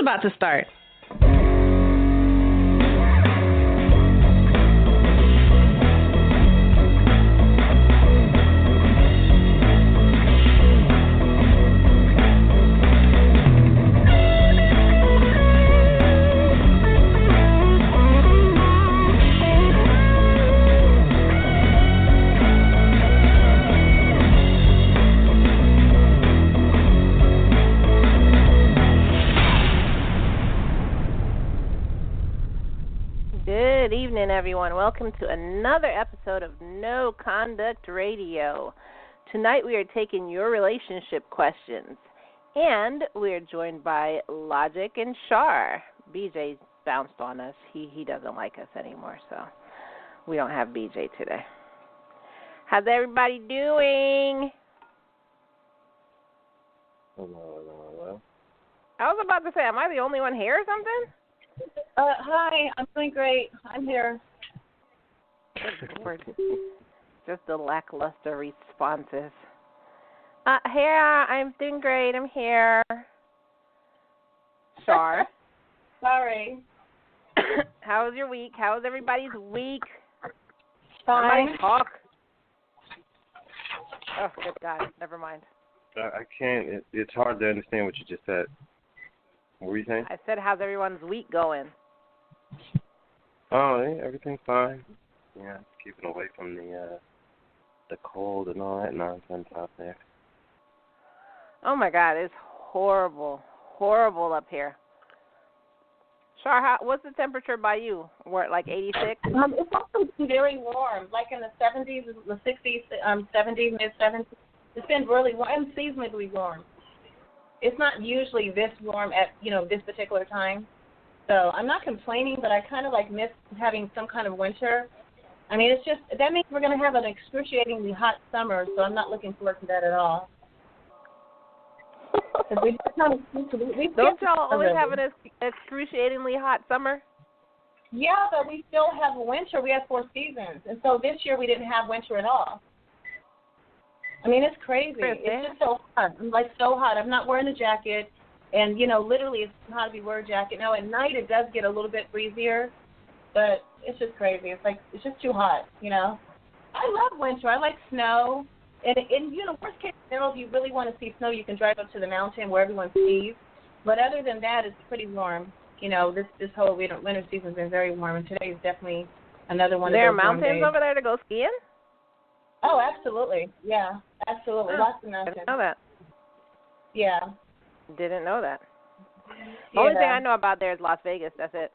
about to start. Good evening, everyone. Welcome to another episode of No Conduct Radio. Tonight we are taking your relationship questions, and we are joined by Logic and Char. BJ bounced on us. He doesn't like us anymore, so we don't have BJ today. How's everybody doing? Hello. I was about to say, am I the only one here or something? Hi, I'm doing great. I'm here. Good Lord. Just the lackluster responses. Here, I'm doing great. I'm here. Char. Sorry. How was your week? How was everybody's week? Fine. Somebody talk. Oh, good God. Never mind. I can't. It's hard to understand what you just said. What were you saying? I said, how's everyone's week going? Oh, yeah, everything's fine. Yeah, keeping away from the cold and all that nonsense out there. Oh, my God. It's horrible. Horrible up here. Char, what's the temperature by you? We're like 86? It's also very warm, like in the 70s, the 60s, 70s, mid-70s. It's been really warm and seasonably warm. It's not usually this warm at, this particular time. So I'm not complaining, but I kind of miss having some kind of winter. I mean, that means we're going to have an excruciatingly hot summer, so I'm not looking forward to that at all. Don't y'all always have an excruciatingly hot summer? Yeah, but we still have winter. We have 4 seasons. And so this year we didn't have winter at all. I mean, it's crazy. It's just so hot. I'm so hot. I'm not wearing a jacket. And, literally it's hot to be wearing a jacket. Now, at night it does get a little bit breezier, but it's just crazy. It's just too hot, I love winter. I like snow. And worst case scenario, if you really want to see snow, you can drive up to the mountain where everyone skis. But other than that, it's pretty warm. This whole winter season's been very warm, and today is definitely another one of those warm days. There are mountains over there to go skiing? Oh, absolutely. Yeah, absolutely. Oh, Lots of mountains. Didn't know that. Yeah. Didn't know that. The only thing I know about there is Las Vegas. That's it.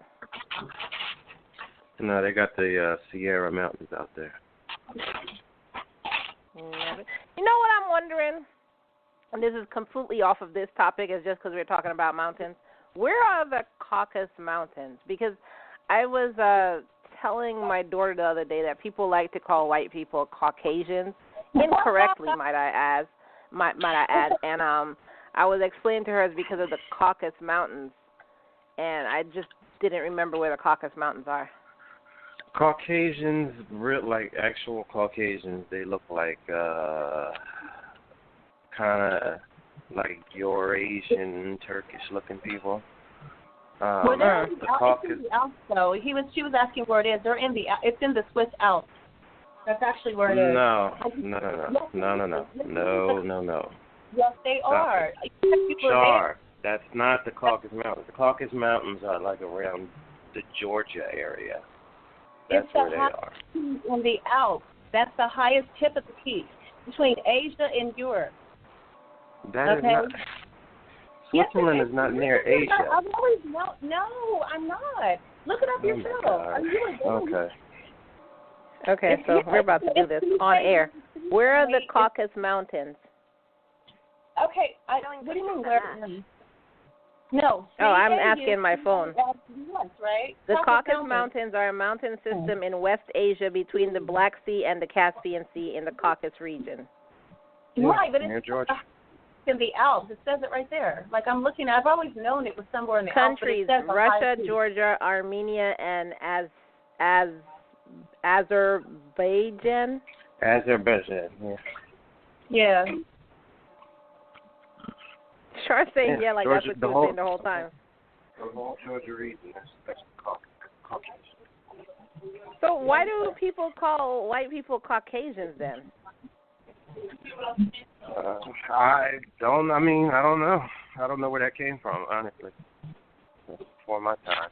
No, they got the Sierra Mountains out there. You know what I'm wondering? And this is completely off of this topic. It's just because we're talking about mountains. Where are the Caucasus Mountains? Because I was telling my daughter the other day that people like to call white people Caucasians, incorrectly, might I add. And I was explaining to her it's because of the Caucasus Mountains, and I just didn't remember where the Caucasus Mountains are. Caucasians, like actual Caucasians, they look like kind of like Eurasian, Turkish-looking people. Well, they're in the Alps, though. She was asking where it is. It's in the Swiss Alps. That's actually where it is. No. Yes, they are. Char, that's not the Caucasus Mountains. The Caucasus Mountains are like around the Georgia area. That's where they are. In the Alps. That's the highest tip of the peak between Asia and Europe. That is not. Switzerland is not near Asia. No, I'm not. Look it up yourself. Okay, so we're about to do this on air. Where are the Caucasus Mountains? Okay, what do you mean where? No. Oh, I'm asking my phone. Right? The Caucasus Mountains are a mountain system in West Asia between the Black Sea and the Caspian Sea in the Caucasus region. Right, but it's near Georgia. In the Alps. It says it right there. I've always known it was somewhere in the Countries, Alps. Russia, Georgia, Armenia, and Azerbaijan. Azerbaijan, yeah. Yeah. Char saying like Georgia, that's what you were saying the whole time. Of all Georgia region, that's Caucasian. So why do people call white people Caucasians then? I don't know. I don't know where that came from, honestly. Before my time.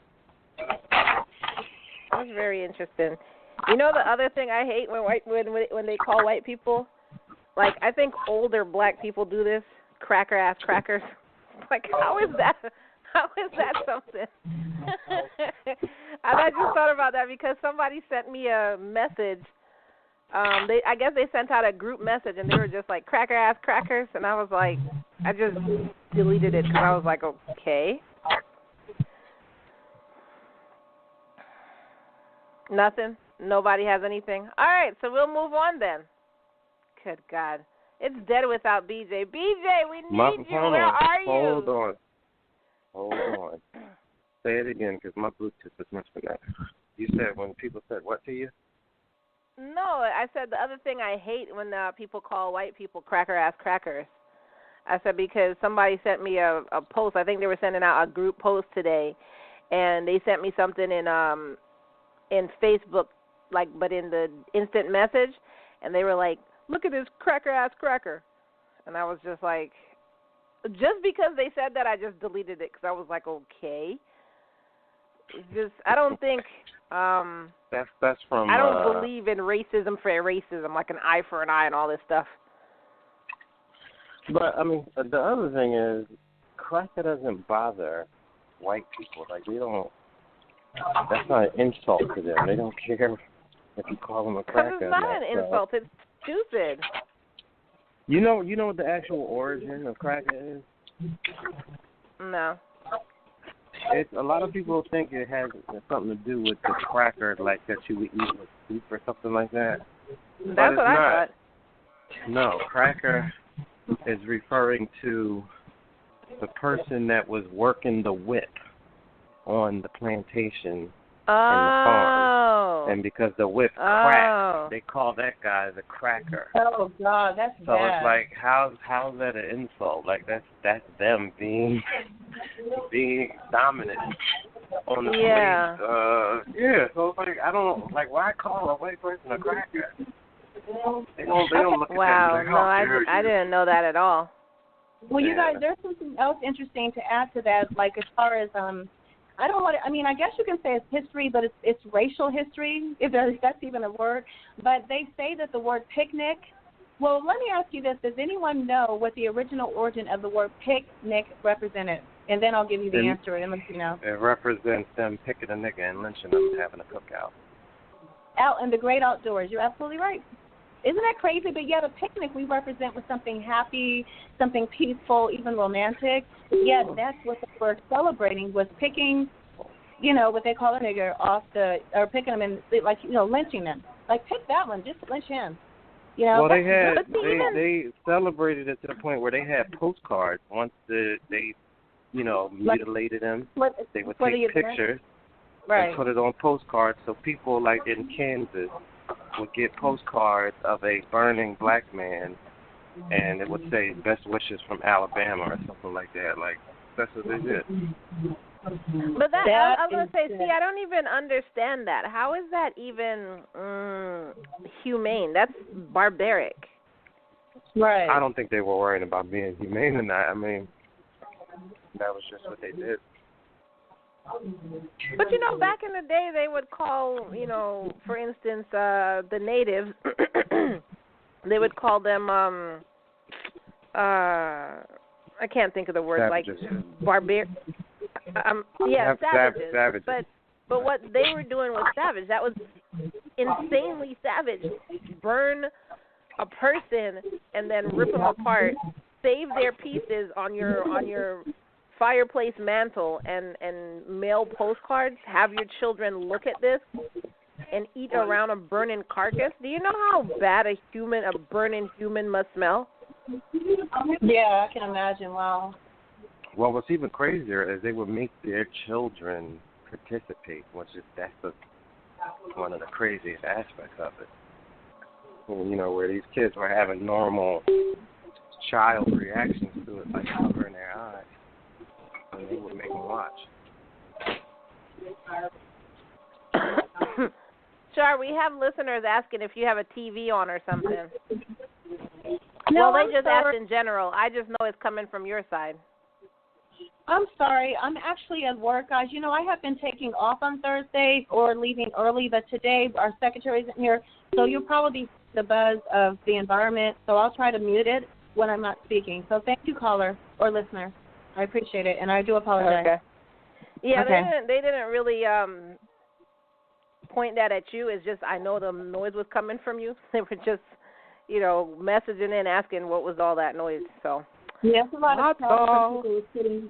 That's very interesting. You know the other thing I hate when they call white people, like I think older black people do this, cracker ass crackers. Like how is that something? And I just thought about that because somebody sent me a message. I guess they sent out a group message and they were just like cracker ass crackers, and I was like, I just deleted it because I was like, okay. Nothing? Nobody has anything? All right, so we'll move on then. Good God. It's dead without BJ. BJ, we need you. Where are you? Hold on. Say it again because my Bluetooth is much better. You said when people said what to you? No, I said the other thing I hate when people call white people cracker-ass crackers. I said because somebody sent me a post. I think they were sending out a group post today, and they sent me something in Facebook, but in the instant message, and they were like, look at this cracker-ass cracker. And I was just like, just because they said that, I just deleted it because I was like, okay. It's just, I don't think, that's from, I don't believe in racism for racism, like an eye for an eye and all this stuff. But, I mean, the other thing is, cracker doesn't bother white people. Like, they don't, that's not an insult to them. They don't care if you call them a cracker. Because it's not an insult. It's stupid. You know what the actual origin of cracker is? No. It's a lot of people think it has something to do with the cracker, like that you would eat with soup or something like that. That's what I thought. No, cracker is referring to the person that was working the whip on the plantation and the farm. And because the whip cracked, they call that guy the cracker. Oh God, that's so bad. It's like how's that an insult? Like that's them being dominant on the place. Yeah. So it's like I don't like why call a white person a cracker. They don't look at wow, that. No, I didn't know that at all. Well, you guys, there's something else interesting to add to that. Like as far as I don't want to. I mean, I guess you can say it's history, but it's racial history, if that's even a word. But they say that the word picnic. Well, let me ask you this: does anyone know what the original origin of the word picnic represented? And then I'll give you the answer and let you know. It represents them picking a nigga and lynching them and having a cookout. Out in the great outdoors. You're absolutely right. Isn't that crazy? But yet a picnic we represent with something happy, something peaceful, even romantic. Yet that's what they were celebrating was picking, what they call a nigger off or picking them and lynching them. Like pick that one, just lynch him. Well, they celebrated it to the point where they had postcards. Once they mutilated them, they would take pictures and put it on postcards. So people like in Kansas would get postcards of a burning black man, and it would say "Best wishes from Alabama" or something like that. Like that's what they did. But I was gonna say, I don't even understand that. How is that even humane? That's barbaric. Right. I don't think they were worried about being humane or not. I mean, that was just what they did. But back in the day, they would call, for instance, the natives. They would call them, I can't think of the word, savages. Like savages. Savages. But what they were doing was savage. That was insanely savage. Burn a person and then rip them apart. Save their pieces on your fireplace mantle and mail postcards. Have your children look at this and eat around a burning carcass. Do you know how bad a burning human must smell? Yeah, I can imagine. Wow. Well, what's even crazier is they would make their children participate, that's one of the craziest aspects of it. Where these kids were having normal child reactions to it, like covering their eyes, and they would make them watch. Char, we have listeners asking if you have a TV on or something. No, well, they I'm just sorry. asked in general. I just know it's coming from your side. I'm sorry. I'm actually at work, guys. You know, I have been taking off on Thursdays or leaving early, but today our secretary isn't here, so you'll probably be the buzz of the environment, so I'll try to mute it when I'm not speaking. So thank you, caller or listener. I appreciate it, and I do apologize. Okay. Yeah, okay. They didn't really point that at you. It's just I know the noise was coming from you. They were just, messaging in asking what was all that noise. So. Yeah, it's a lot of calls.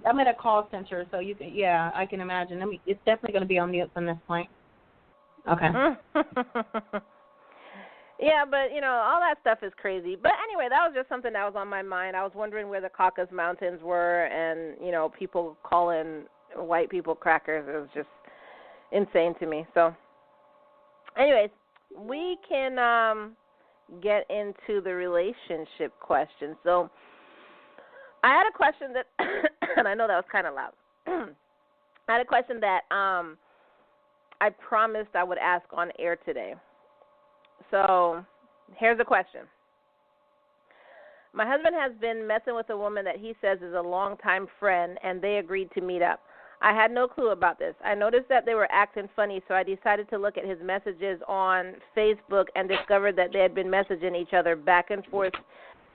I'm at a call center, so you can. Yeah, I can imagine. It's definitely going to be on mute from this point. Okay. Yeah, but all that stuff is crazy. But anyway, that was just something that was on my mind. I was wondering where the Caucasus Mountains were, and people calling white people crackers. It was just insane to me. So, anyways, we can get into the relationship question. So. I had a question that, and I know that was kind of loud. I had a question that I promised I would ask on air today. So here's the question. My husband has been messing with a woman that he says is a longtime friend, and they agreed to meet up. I had no clue about this. I noticed that they were acting funny, so I decided to look at his messages on Facebook and discovered that they had been messaging each other back and forth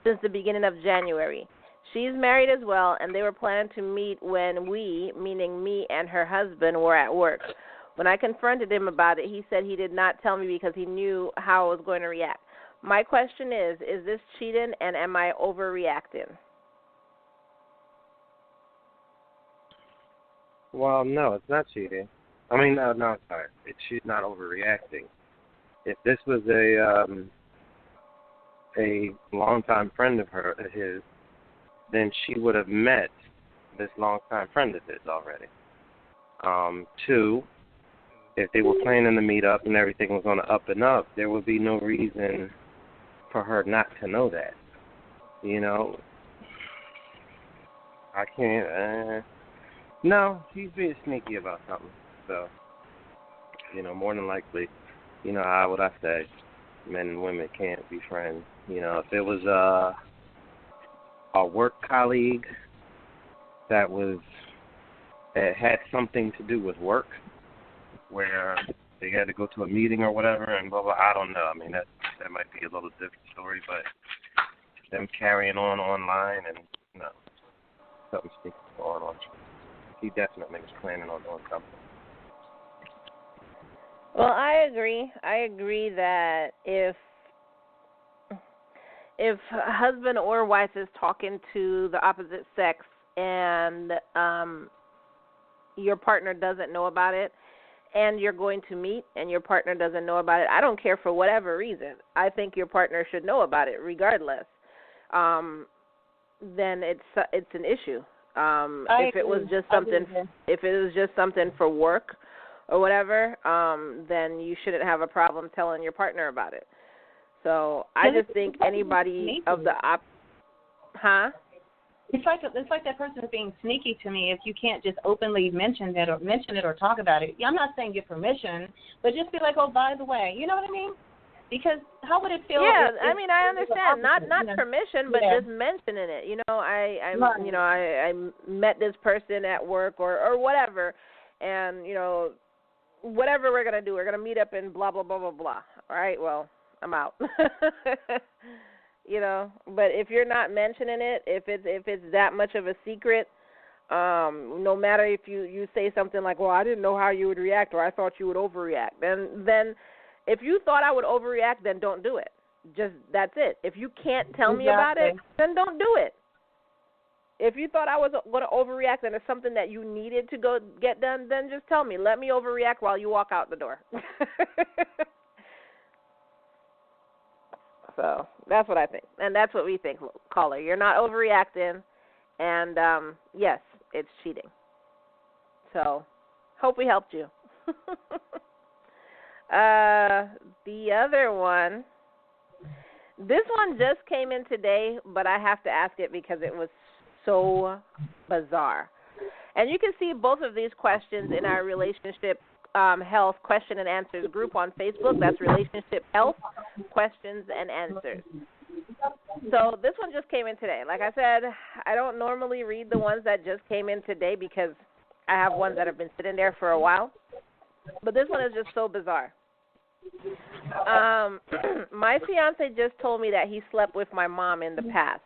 since the beginning of January. She's married as well, and they were planning to meet when we, meaning me and her husband, were at work. When I confronted him about it, he said he did not tell me because he knew how I was going to react. My question is this cheating, and am I overreacting? Well, no, it's not cheating. I mean, no, sorry. She's not overreacting. If this was a longtime friend of his, then she would have met this longtime friend of his already. 2, if they were planning to meet up and everything was on the up and up, there would be no reason for her not to know that. I can't. No, she's being sneaky about something. So, more than likely, what I say, men and women can't be friends. If it was a work colleague that had something to do with work, where they had to go to a meeting or whatever, and blah blah. I don't know. I mean, that might be a little different story, but them carrying on online and something sneaky going on. He definitely was planning on doing something. Well, I agree. I agree that if husband or wife is talking to the opposite sex and your partner doesn't know about it, and you're going to meet and your partner doesn't know about it, I don't care for whatever reason. I think your partner should know about it regardless. Then it's an issue. If it was just something for work or whatever, then you shouldn't have a problem telling your partner about it. So I just think anybody of the It's like that person is being sneaky to me if you can't just openly mention it or talk about it. I'm not saying get permission, but just be like, oh, by the way, you know what I mean? Because how would it feel? Yeah, I mean, I understand. Not permission, but just mentioning it. I met this person at work or whatever, and whatever we're gonna do, we're gonna meet up and blah blah blah blah blah. All right, well, I'm out. But if you're not mentioning it, if it's that much of a secret, no matter if you say something like, well, I didn't know how you would react, or I thought you would overreact, then if you thought I would overreact, then don't do it. Just that's it. If you can't tell me about it, then don't do it. If you thought I was going to overreact and it's something that you needed to go get done, then just tell me. Let me overreact while you walk out the door. So that's what I think. And that's what we think, caller. You're not overreacting. And, yes, it's cheating. So hope we helped you. The other one, this one just came in today, but I have to ask it because it was so bizarre. And you can see both of these questions in our relationship Health Question and Answers group on Facebook. That's Relationship Health Questions and Answers. So this one just came in today. Like I said, I don't normally read the ones that just came in today because I have ones that have been sitting there for a while. But this one is just so bizarre. My fiance just told me that he slept with my mom in the past.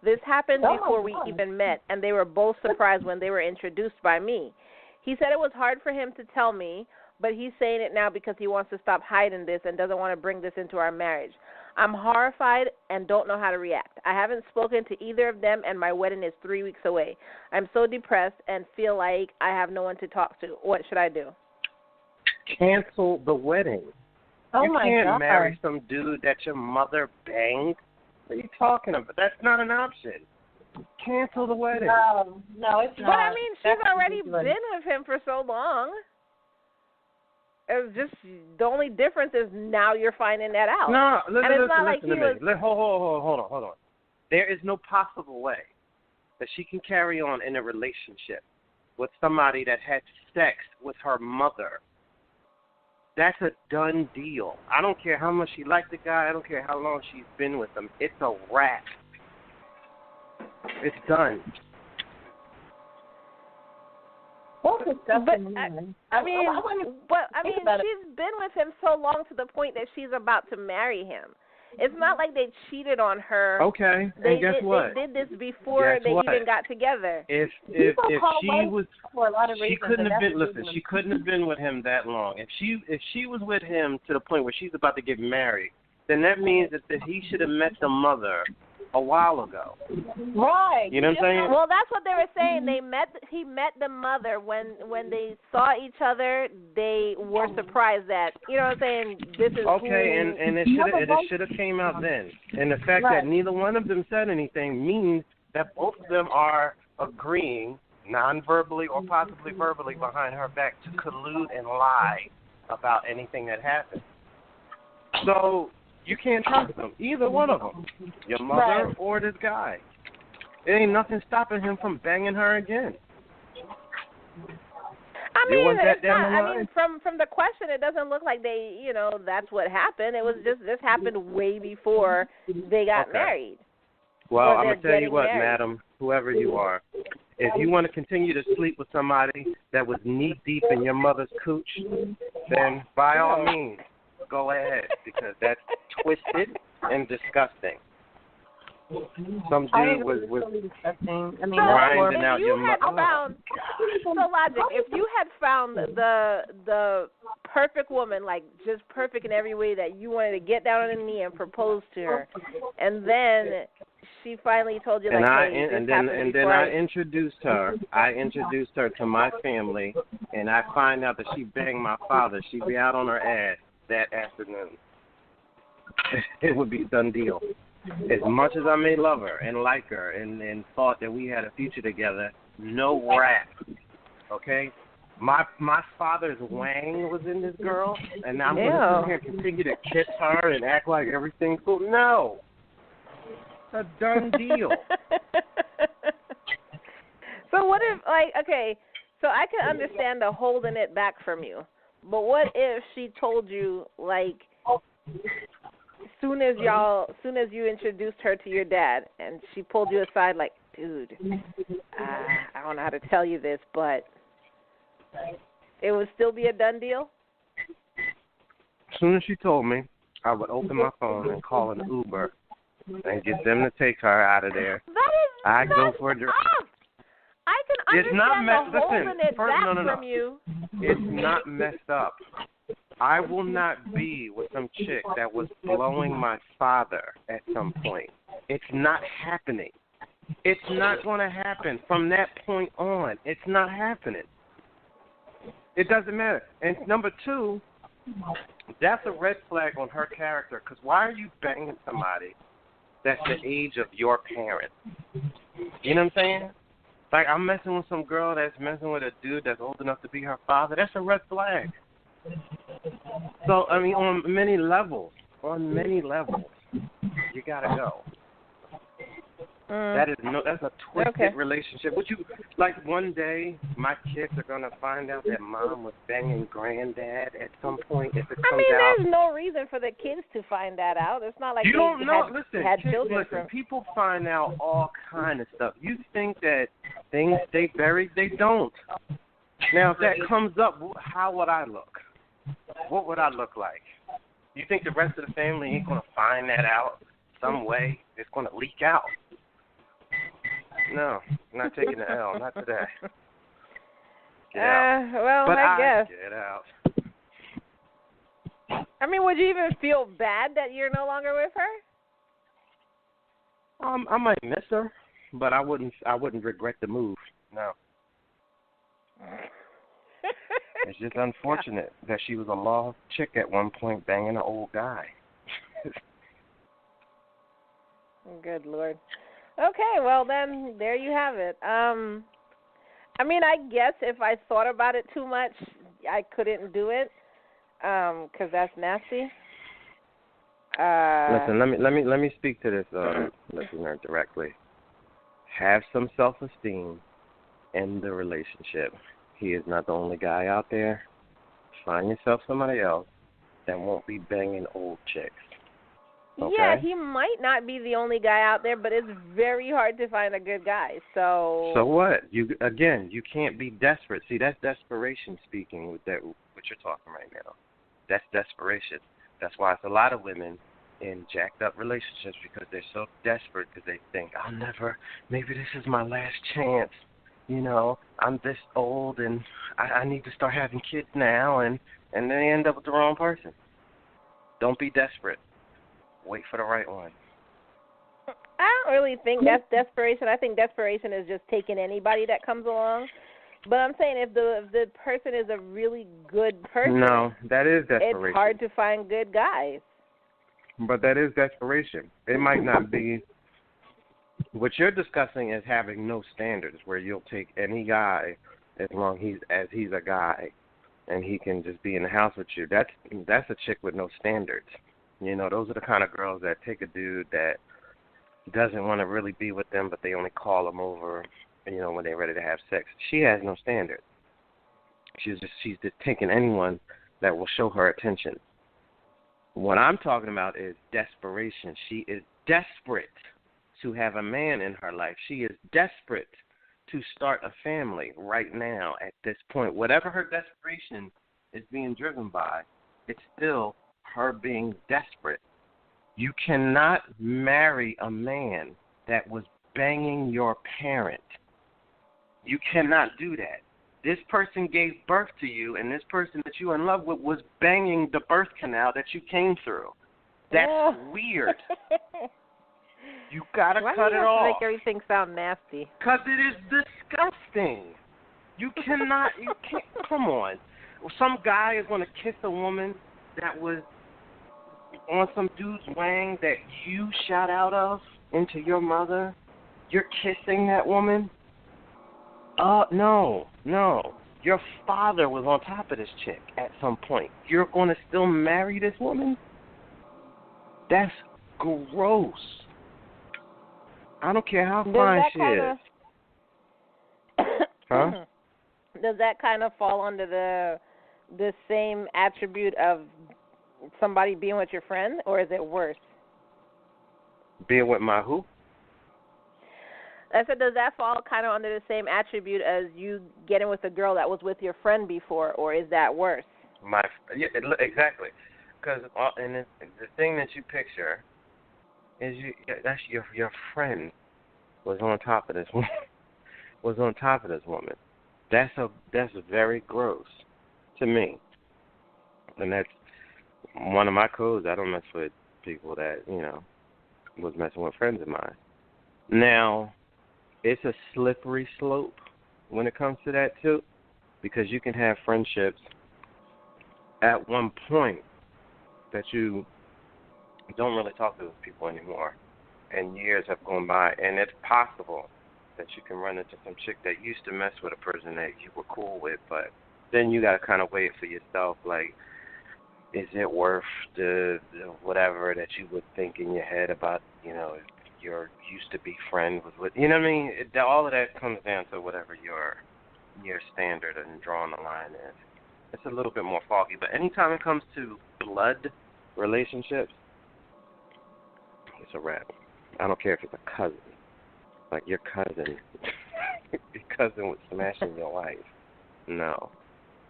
This happened before we even met, and they were both surprised when they were introduced by me. He said it was hard for him to tell me, but he's saying it now because he wants to stop hiding this and doesn't want to bring this into our marriage. I'm horrified and don't know how to react. I haven't spoken to either of them, and my wedding is 3 weeks away. I'm so depressed and feel like I have no one to talk to. What should I do? Cancel the wedding. You my can't God. marry some dude that your mother banged. What are you talking about? That's not an option. Cancel the wedding. No, it's not. But, I mean, she's That's already ridiculous. been with him for so long. It's just the only difference is now you're finding that out. No, and it's not like listen to me. Hold on. There is no possible way that she can carry on in a relationship with somebody that had sex with her mother. That's a done deal. I don't care how much she liked the guy. I don't care how long she's been with him. It's a wrap. It's done. That's disgusting. I mean, she's been with him so long to the point that she's about to marry him. It's not like they cheated on her. Okay, and guess what? They did this before they even got together. If she was, for a lot of she reasons, couldn't have been. Listen, she couldn't have been with him that long. If she was with him to the point where she's about to get married, then that means that he should have met the mother a while ago. Right. You know what I'm saying? Well, that's what they were saying. He met the mother when they saw each other. They were surprised that, you know what I'm saying, this is okay, and it should have came out then. And the fact that neither one of them said anything means that both of them are agreeing, non-verbally or possibly verbally, behind her back to collude and lie about anything that happened. So you can't trust them, either one of them, your mother or this guy. There ain't nothing stopping him from banging her again. I mean, it's not, I mean, from the question, it doesn't look like they, that's what happened. It was just this happened way before they got married. Well, I'm going to tell you what, madam, whoever you are, if you want to continue to sleep with somebody that was knee-deep in your mother's cooch, then by all means, go ahead, because that's twisted and disgusting. Some dude was disgusting. I mean, grinding out your mother. So Logic, if you had found the perfect woman, like just perfect in every way, that you wanted to get down on a knee and propose to her, and then she finally told you, like, I introduced her. I introduced her to my family, and I find out that she banged my father. She'd be out on her ass that afternoon. It would be a done deal. As much as I may love her and like her and thought that we had a future together, no rap, okay? My father's wang was in this girl, and I'm going to sit here and continue to kiss her and act like everything's cool. No. It's a done deal. So what if, okay, so I can understand the holding it back from you, but what if she told you, soon as you introduced her to your dad, and she pulled you aside, like, dude, I don't know how to tell you this, but it would still be a done deal? As soon as she told me, I would open my phone and call an Uber and get them to take her out of there. That is go for a drive. I can understand the holding it back from you. It's not messed up. I will not be with some chick that was blowing my father at some point. It's not happening. It's not going to happen from that point on. It's not happening. It doesn't matter. And number two, that's a red flag on her character, because why are you banging somebody that's the age of your parents? You know what I'm saying? Like, I'm messing with some girl that's messing with a dude that's old enough to be her father. That's a red flag. So, I mean, on many levels, you got to go. That's a twisted relationship. Would you like one day my kids are gonna find out that mom was banging granddad at some point if it comes out? There's no reason for the kids to find that out. It's not like you don't know. had kids, children. People find out all kind of stuff. You think that things stay buried? They don't. Now, if that comes up, how would I look? What would I look like? You think the rest of the family ain't gonna find that out some way? It's gonna leak out. No, I'm not taking the L. Not today. Get out. Well, but I guess. Get out. Would you even feel bad that you're no longer with her? I might miss her, but I wouldn't regret the move. No. It's just unfortunate that she was a lost chick at one point banging an old guy. Good Lord. Okay, well then, there you have it. I guess if I thought about it too much, I couldn't do it, 'cause that's nasty. Listen, let me speak to this listener directly. Have some self-esteem in the relationship. He is not the only guy out there. Find yourself somebody else that won't be banging old chicks. Okay? Yeah, he might not be the only guy out there, but it's very hard to find a good guy. So what? You can't be desperate. See, that's desperation speaking with what you're talking right now. That's desperation. That's why it's a lot of women in jacked up relationships because they're so desperate because they think, maybe this is my last chance. I'm this old and I need to start having kids now, and then they end up with the wrong person. Don't be desperate. Wait for the right one. I don't really think that's desperation. I think desperation is just taking anybody that comes along. But I'm saying if the person is a really good person, no, that is desperation. It's hard to find good guys. But that is desperation. It might not be. What you're discussing is having no standards, where you'll take any guy as long as he's a guy, and he can just be in the house with you. That's a chick with no standards. Those are the kind of girls that take a dude that doesn't want to really be with them, but they only call him over, when they're ready to have sex. She has no standards. She's just taking anyone that will show her attention. What I'm talking about is desperation. She is desperate to have a man in her life. She is desperate to start a family right now at this point. Whatever her desperation is being driven by, it's still her being desperate. You cannot marry a man that was banging your parent. You cannot do that. This person gave birth to you, and this person that you're in love with was banging the birth canal that you came through. That's weird. You gotta cut it off. Why do you have to make everything sound nasty? Because it is disgusting. You can't, come on. Some guy is going to kiss a woman that was on some dude's wang that you shot out of into your mother. You're kissing that woman? No. Your father was on top of this chick at some point. You're going to still marry this woman? That's gross. I don't care how fine she is. Huh? Does that kind of fall under the same attribute of somebody being with your friend, or is it worse? Being with my who? I said, does that fall kind of under the same attribute as you getting with a girl that was with your friend before, or is that worse? Yeah, exactly. Because the thing that you picture is that's your friend was on top of this woman. That's very gross to me, and that's one of my codes. I don't mess with people that was messing with friends of mine. Now, it's a slippery slope when it comes to that too, because you can have friendships at one point that you don't really talk to those people anymore, and years have gone by, and it's possible that you can run into some chick that used to mess with a person that you were cool with, but then you got to kind of weigh it for yourself, like, is it worth the whatever that you would think in your head about, your used to be friend was with. You know what I mean? All of that comes down to whatever your standard and drawing the line is. It's a little bit more foggy. But anytime it comes to blood relationships, it's a wrap. I don't care if it's a cousin. Like your cousin. Your cousin was smashing your wife. No.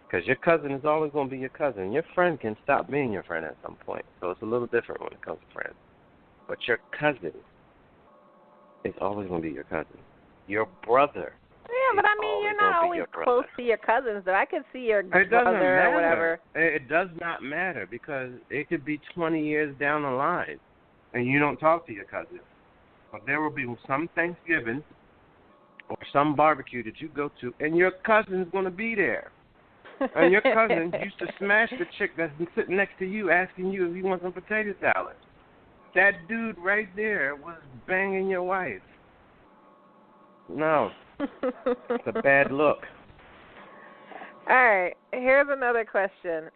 Because your cousin is always going to be your cousin. Your friend can stop being your friend at some point. So it's a little different when it comes to friends. But your cousin is always going to be your cousin. Your brother. Yeah, but I mean, you're not always close to your cousins. But I could see your brother or whatever. It does not matter because it could be 20 years down the line and you don't talk to your cousin. But there will be some Thanksgiving or some barbecue that you go to and your cousin's going to be there. And your cousin used to smash the chick that's been sitting next to you asking you if you want some potato salad. That dude right there was banging your wife. No. It's a bad look. All right. Here's another question.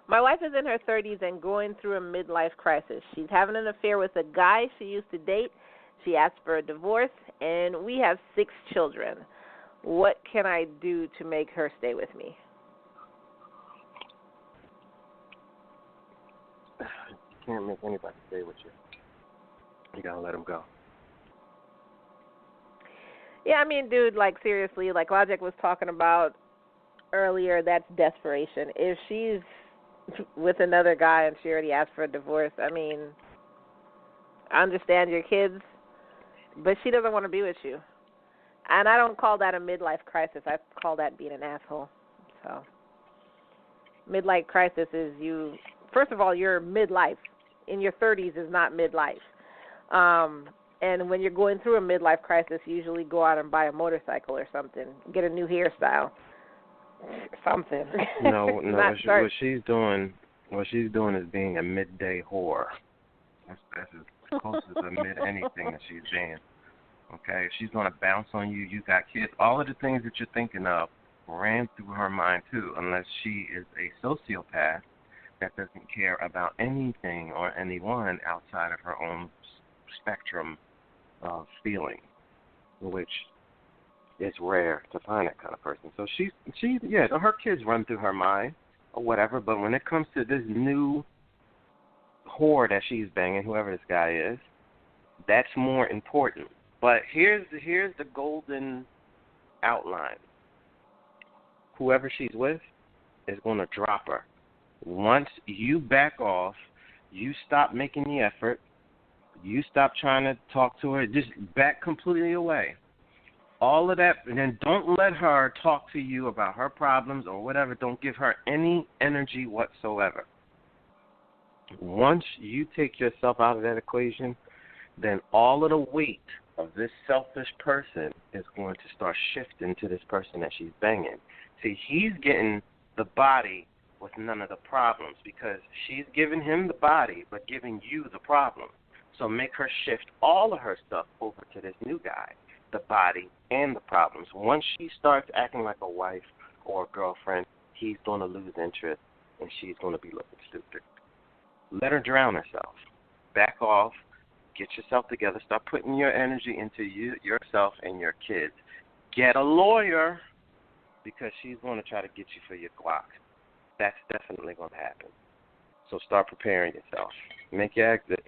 My wife is in her 30s and going through a midlife crisis. She's having an affair with a guy she used to date. She asked for a divorce, and we have 6 children. What can I do to make her stay with me? You can't make anybody stay with you. You gotta let them go. Yeah, I mean, dude, like, seriously, like Logic was talking about earlier, that's desperation. If she's with another guy and she already asked for a divorce, I mean, I understand your kids, but she doesn't want to be with you. And I don't call that a midlife crisis. I call that being an asshole. So, midlife crisis is you, first of all, you're midlife. In your 30s is not midlife. And when you're going through a midlife crisis, you usually go out and buy a motorcycle or something, get a new hairstyle, something. No. What she's doing is being a midday whore. That's as close as a mid anything that she's being. Okay, if she's going to bounce on you, you got kids, all of the things that you're thinking of ran through her mind too, unless she is a sociopath that doesn't care about anything or anyone outside of her own spectrum of feeling, which is rare to find that kind of person. So she, her kids run through her mind or whatever, but when it comes to this new whore that she's banging, whoever this guy is, that's more important. But here's the golden outline. Whoever she's with is going to drop her. Once you back off, you stop making the effort, you stop trying to talk to her, just back completely away. All of that, and then don't let her talk to you about her problems or whatever. Don't give her any energy whatsoever. Once you take yourself out of that equation, then all of the weight of this selfish person is going to start shifting to this person that she's banging. See, he's getting the body with none of the problems because she's giving him the body but giving you the problem. So make her shift all of her stuff over to this new guy, the body and the problems. Once she starts acting like a wife or a girlfriend, he's going to lose interest and she's going to be looking stupid. Let her drown herself. Back off. Get yourself together. Start putting your energy into yourself and your kids. Get a lawyer because she's going to try to get you for your guac. That's definitely going to happen. So start preparing yourself. Make your exit.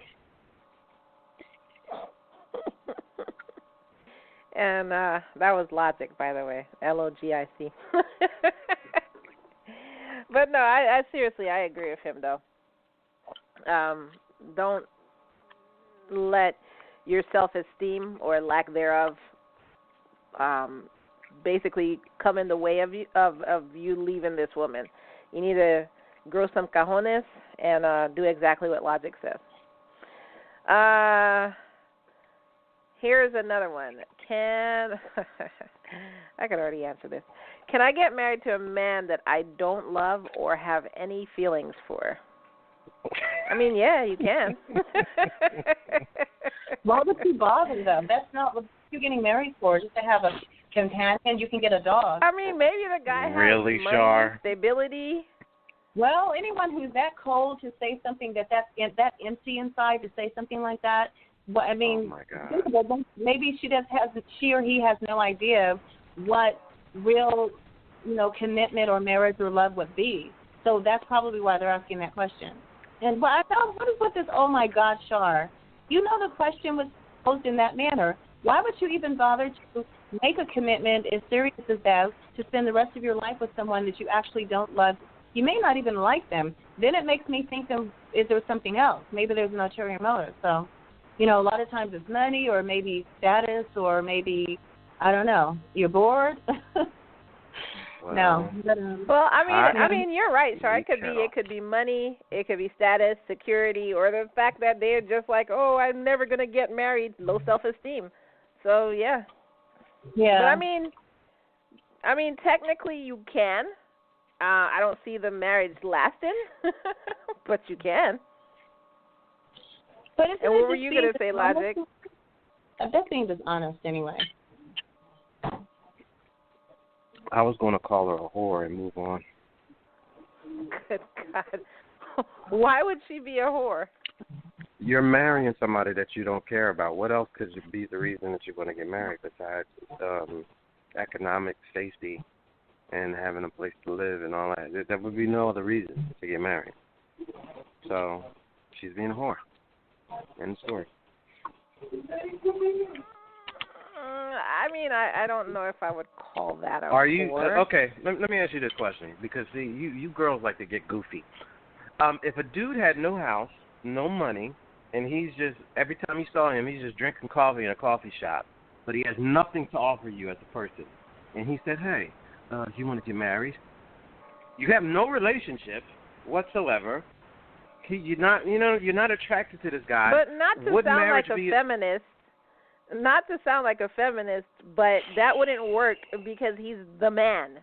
And that was Logic, by the way. Logic. But no, I seriously, I agree with him, though. Don't let your self-esteem or lack thereof basically come in the way of you leaving this woman. You need to grow some cajones and do exactly what Logic says. Here's another one. I can already answer this. Can I get married to a man that I don't love or have any feelings for? I mean, yeah, you can. Why would you bother them? That's not what you're getting married for, just to have a companion. You can get a dog. I mean, maybe the guy has really, money, Char? stability. Well, anyone who's that cold to say something that empty inside, to say something like that, well, I mean, oh my God. Maybe she or he has no idea what real, commitment or marriage or love would be. So that's probably why they're asking that question. And what is with this? Oh my God, Char, the question was posed in that manner. Why would you even bother to make a commitment as serious as that to spend the rest of your life with someone that you actually don't love? You may not even like them. Then it makes me think, is there something else? Maybe there's an ulterior motive. So, a lot of times it's money or maybe status or maybe, I don't know, you're bored. Well, no. Well, I mean, you're right, Char. It could be money, it could be status, security, or the fact that they're just like, oh, I'm never gonna get married, low self-esteem. So yeah. Yeah. But I mean, technically you can. I don't see the marriage lasting, but you can. But and what were you gonna say, Logic? That's being dishonest anyway. I was going to call her a whore and move on. Good God. Why would she be a whore? You're marrying somebody that you don't care about. What else could be the reason that you're going to get married besides economic safety and having a place to live and all that? There would be no other reason to get married. So she's being a whore. End story. I don't know if I would call that a Are you whore. okay? Let me ask you this question because see, you girls like to get goofy. If a dude had no house, no money, and he's just every time you saw him, he's just drinking coffee in a coffee shop, but he has nothing to offer you as a person, and he said, "Hey, you want to get married?" You have no relationship whatsoever. You're not attracted to this guy. But not to sound like a feminist. Not to sound like a feminist, but that wouldn't work because he's the man.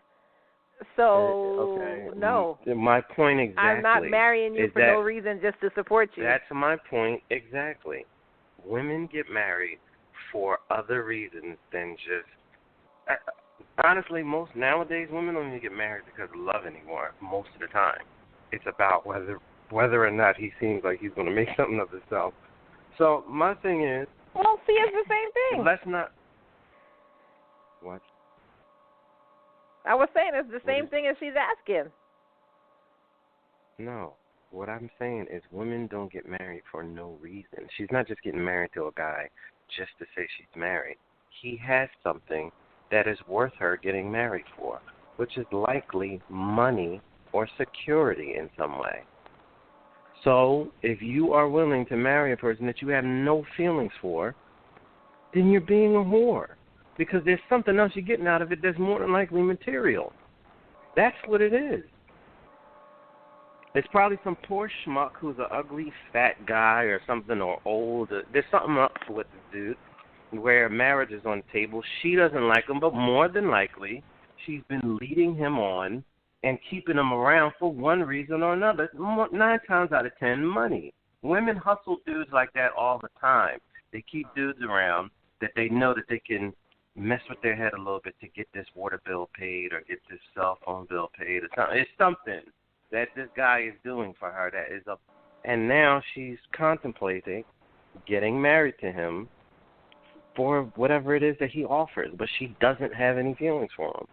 So, okay. no. My point exactly. I'm not marrying you for no reason, just to support you. That's my point exactly. Women get married for other reasons than just... honestly, most nowadays, women don't even get married because of love anymore, most of the time. It's about whether or not he seems like he's going to make something of himself. So, my thing is... Well, see, it's the same thing. Let's not... What? I was saying it's the same thing as she's asking. No. What I'm saying is women don't get married for no reason. She's not just getting married to a guy just to say she's married. He has something that is worth her getting married for, which is likely money or security in some way. So if you are willing to marry a person that you have no feelings for, then you're being a whore. Because there's something else you're getting out of it that's more than likely material. That's what it is. It's probably some poor schmuck who's an ugly, fat guy or something, or old. There's something up with the dude where marriage is on the table. She doesn't like him, but more than likely, she's been leading him on and keeping him around for one reason or another. 9 times out of 10, money. Women hustle dudes like that all the time. They keep dudes around that they know that they can mess with their head a little bit to get this water bill paid or get this cell phone bill paid or something. It's something that this guy is doing for her that is up. And now she's contemplating getting married to him for whatever it is that he offers, but she doesn't have any feelings for him.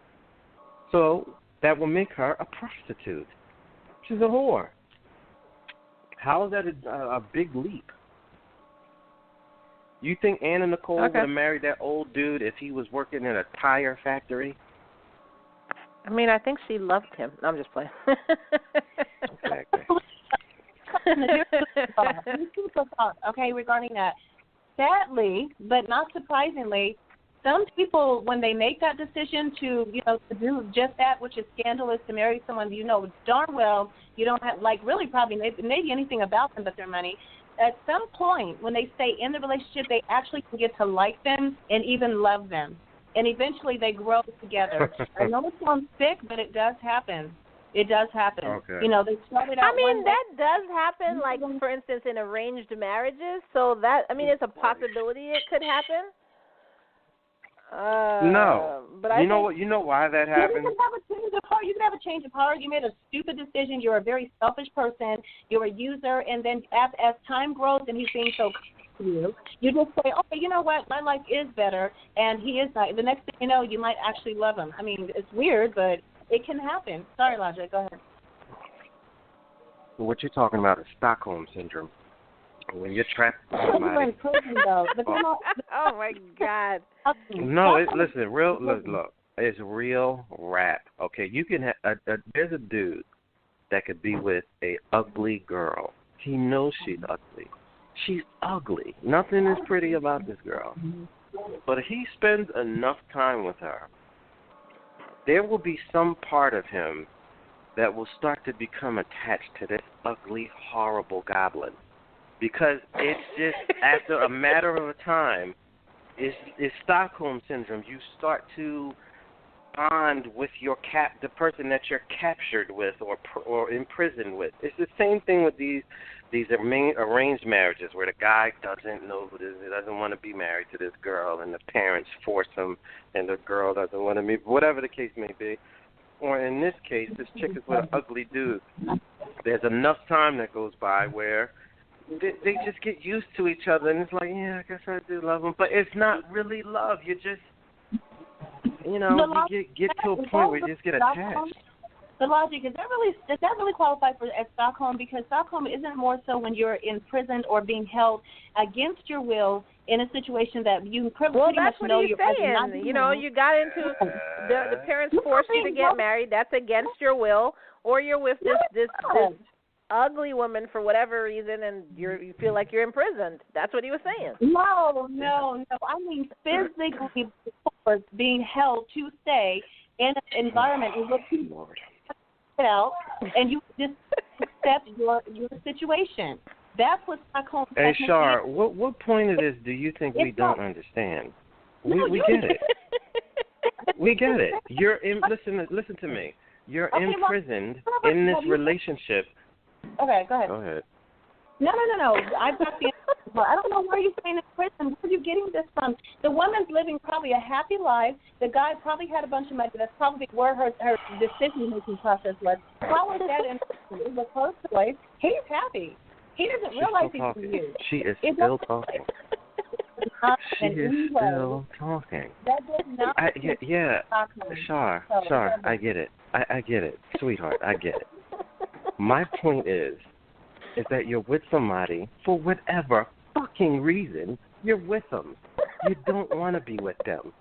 So that will make her a prostitute. She's a whore. How is that a big leap? You think Anna Nicole would have married that old dude if he was working in a tire factory? I think she loved him. No, I'm just playing. Okay, regarding that. Sadly, but not surprisingly, some people, when they make that decision to do just that, which is scandalous, to marry someone darn well you don't have, really probably maybe anything about them but their money, at some point when they stay in the relationship, they actually can get to like them and even love them. And eventually they grow together. I know it sounds sick, but it does happen. It does happen. Okay. They started out that does happen, like, for instance, in arranged marriages. So that, it's a possibility it could happen. No. But you know what? You know why that happened? You can have a change of heart. You made a stupid decision. You're a very selfish person. You're a user. And then as time grows and he's being so you just say, okay, you know what? My life is better. And he is not. The next thing you know, you might actually love him. I mean, it's weird, but it can happen. Sorry, Logic. Go ahead. What you're talking about is Stockholm Syndrome. When you're trapped with somebody. You're in prison, though. Oh, my God. No, look, it's real rap. Okay, you can there's a dude that could be with a ugly girl. He knows she's ugly. She's ugly. Nothing is pretty about this girl. But if he spends enough time with her, there will be some part of him that will start to become attached to this ugly, horrible goblin. Because it's just, after a matter of time, it's Stockholm Syndrome. You start to bond with the person that you're captured with or imprisoned with. It's the same thing with these arranged marriages where the guy doesn't know who this is, doesn't want to be married to this girl, and the parents force him, and the girl doesn't want to be, whatever the case may be. Or in this case, this chick is with an ugly dude. There's enough time that goes by where they just get used to each other, and it's like, yeah, I guess I do love him. But it's not really love. You just, you get to a point where you just get attached. The Logic, does that really qualify as Stockholm? Because Stockholm isn't more so when you're imprisoned or being held against your will in a situation that you pretty much know you're saying. You got into the parents forced you to get married. That's against your will, or you're with this ugly woman for whatever reason, and you feel like you're imprisoned. That's what he was saying. No. I mean physically being held to stay in an environment in which you get out and you just accept your situation. That's what Stockholm. Hey, Char, what point of this do you think we don't understand? We get it. We get it. You're listen to me. You're imprisoned in this relationship. Okay, go ahead. Go ahead. No. I've got the answer. I don't know where you're saying in prison. Where are you getting this from? The woman's living probably a happy life. The guy probably had a bunch of money. That's probably where her decision-making process was. How is that in prison? It was her choice. He's happy. He doesn't realize he's being used. She is still talking. She is still talking. That does not. Char, I get it. I get it, sweetheart. I get it. My point is that you're with somebody for whatever fucking reason. You're with them. You don't want to be with them.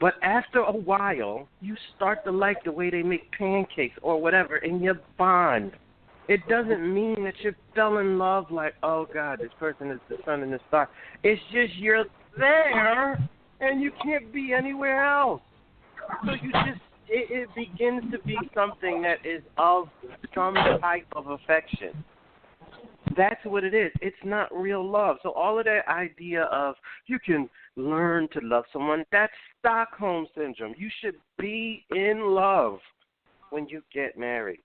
But after a while, you start to like the way they make pancakes or whatever, and you bond. It doesn't mean that you fell in love like, oh, God, this person is the sun and the star. It's just you're there, and you can't be anywhere else. So you just, it begins to be something that is of some type of affection. That's what it is. It's not real love. So all of that idea of you can learn to love someone, that's Stockholm Syndrome. You should be in love when you get married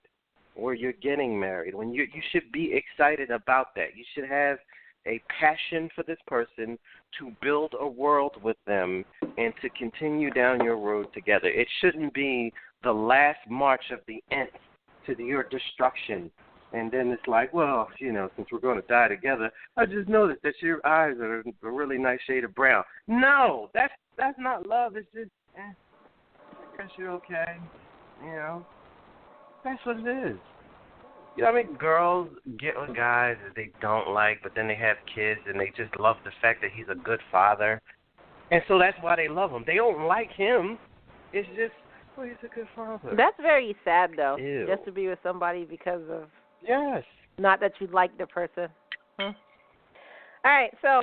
or you're getting married. When you should be excited about that. You should have a passion for this person to build a world with them and to continue down your road together. It shouldn't be the last march of the nth to your destruction. And then it's like, well, since we're going to die together, I just noticed that your eyes are a really nice shade of brown. No, that's not love. It's just, I guess you're okay. That's what it is. Girls get with guys that they don't like, but then they have kids and they just love the fact that he's a good father. And so that's why they love him. They don't like him. It's just, well, he's a good father. That's very sad, though, Ew. just to be with somebody because of... Yes. Not that you like the person. All right, so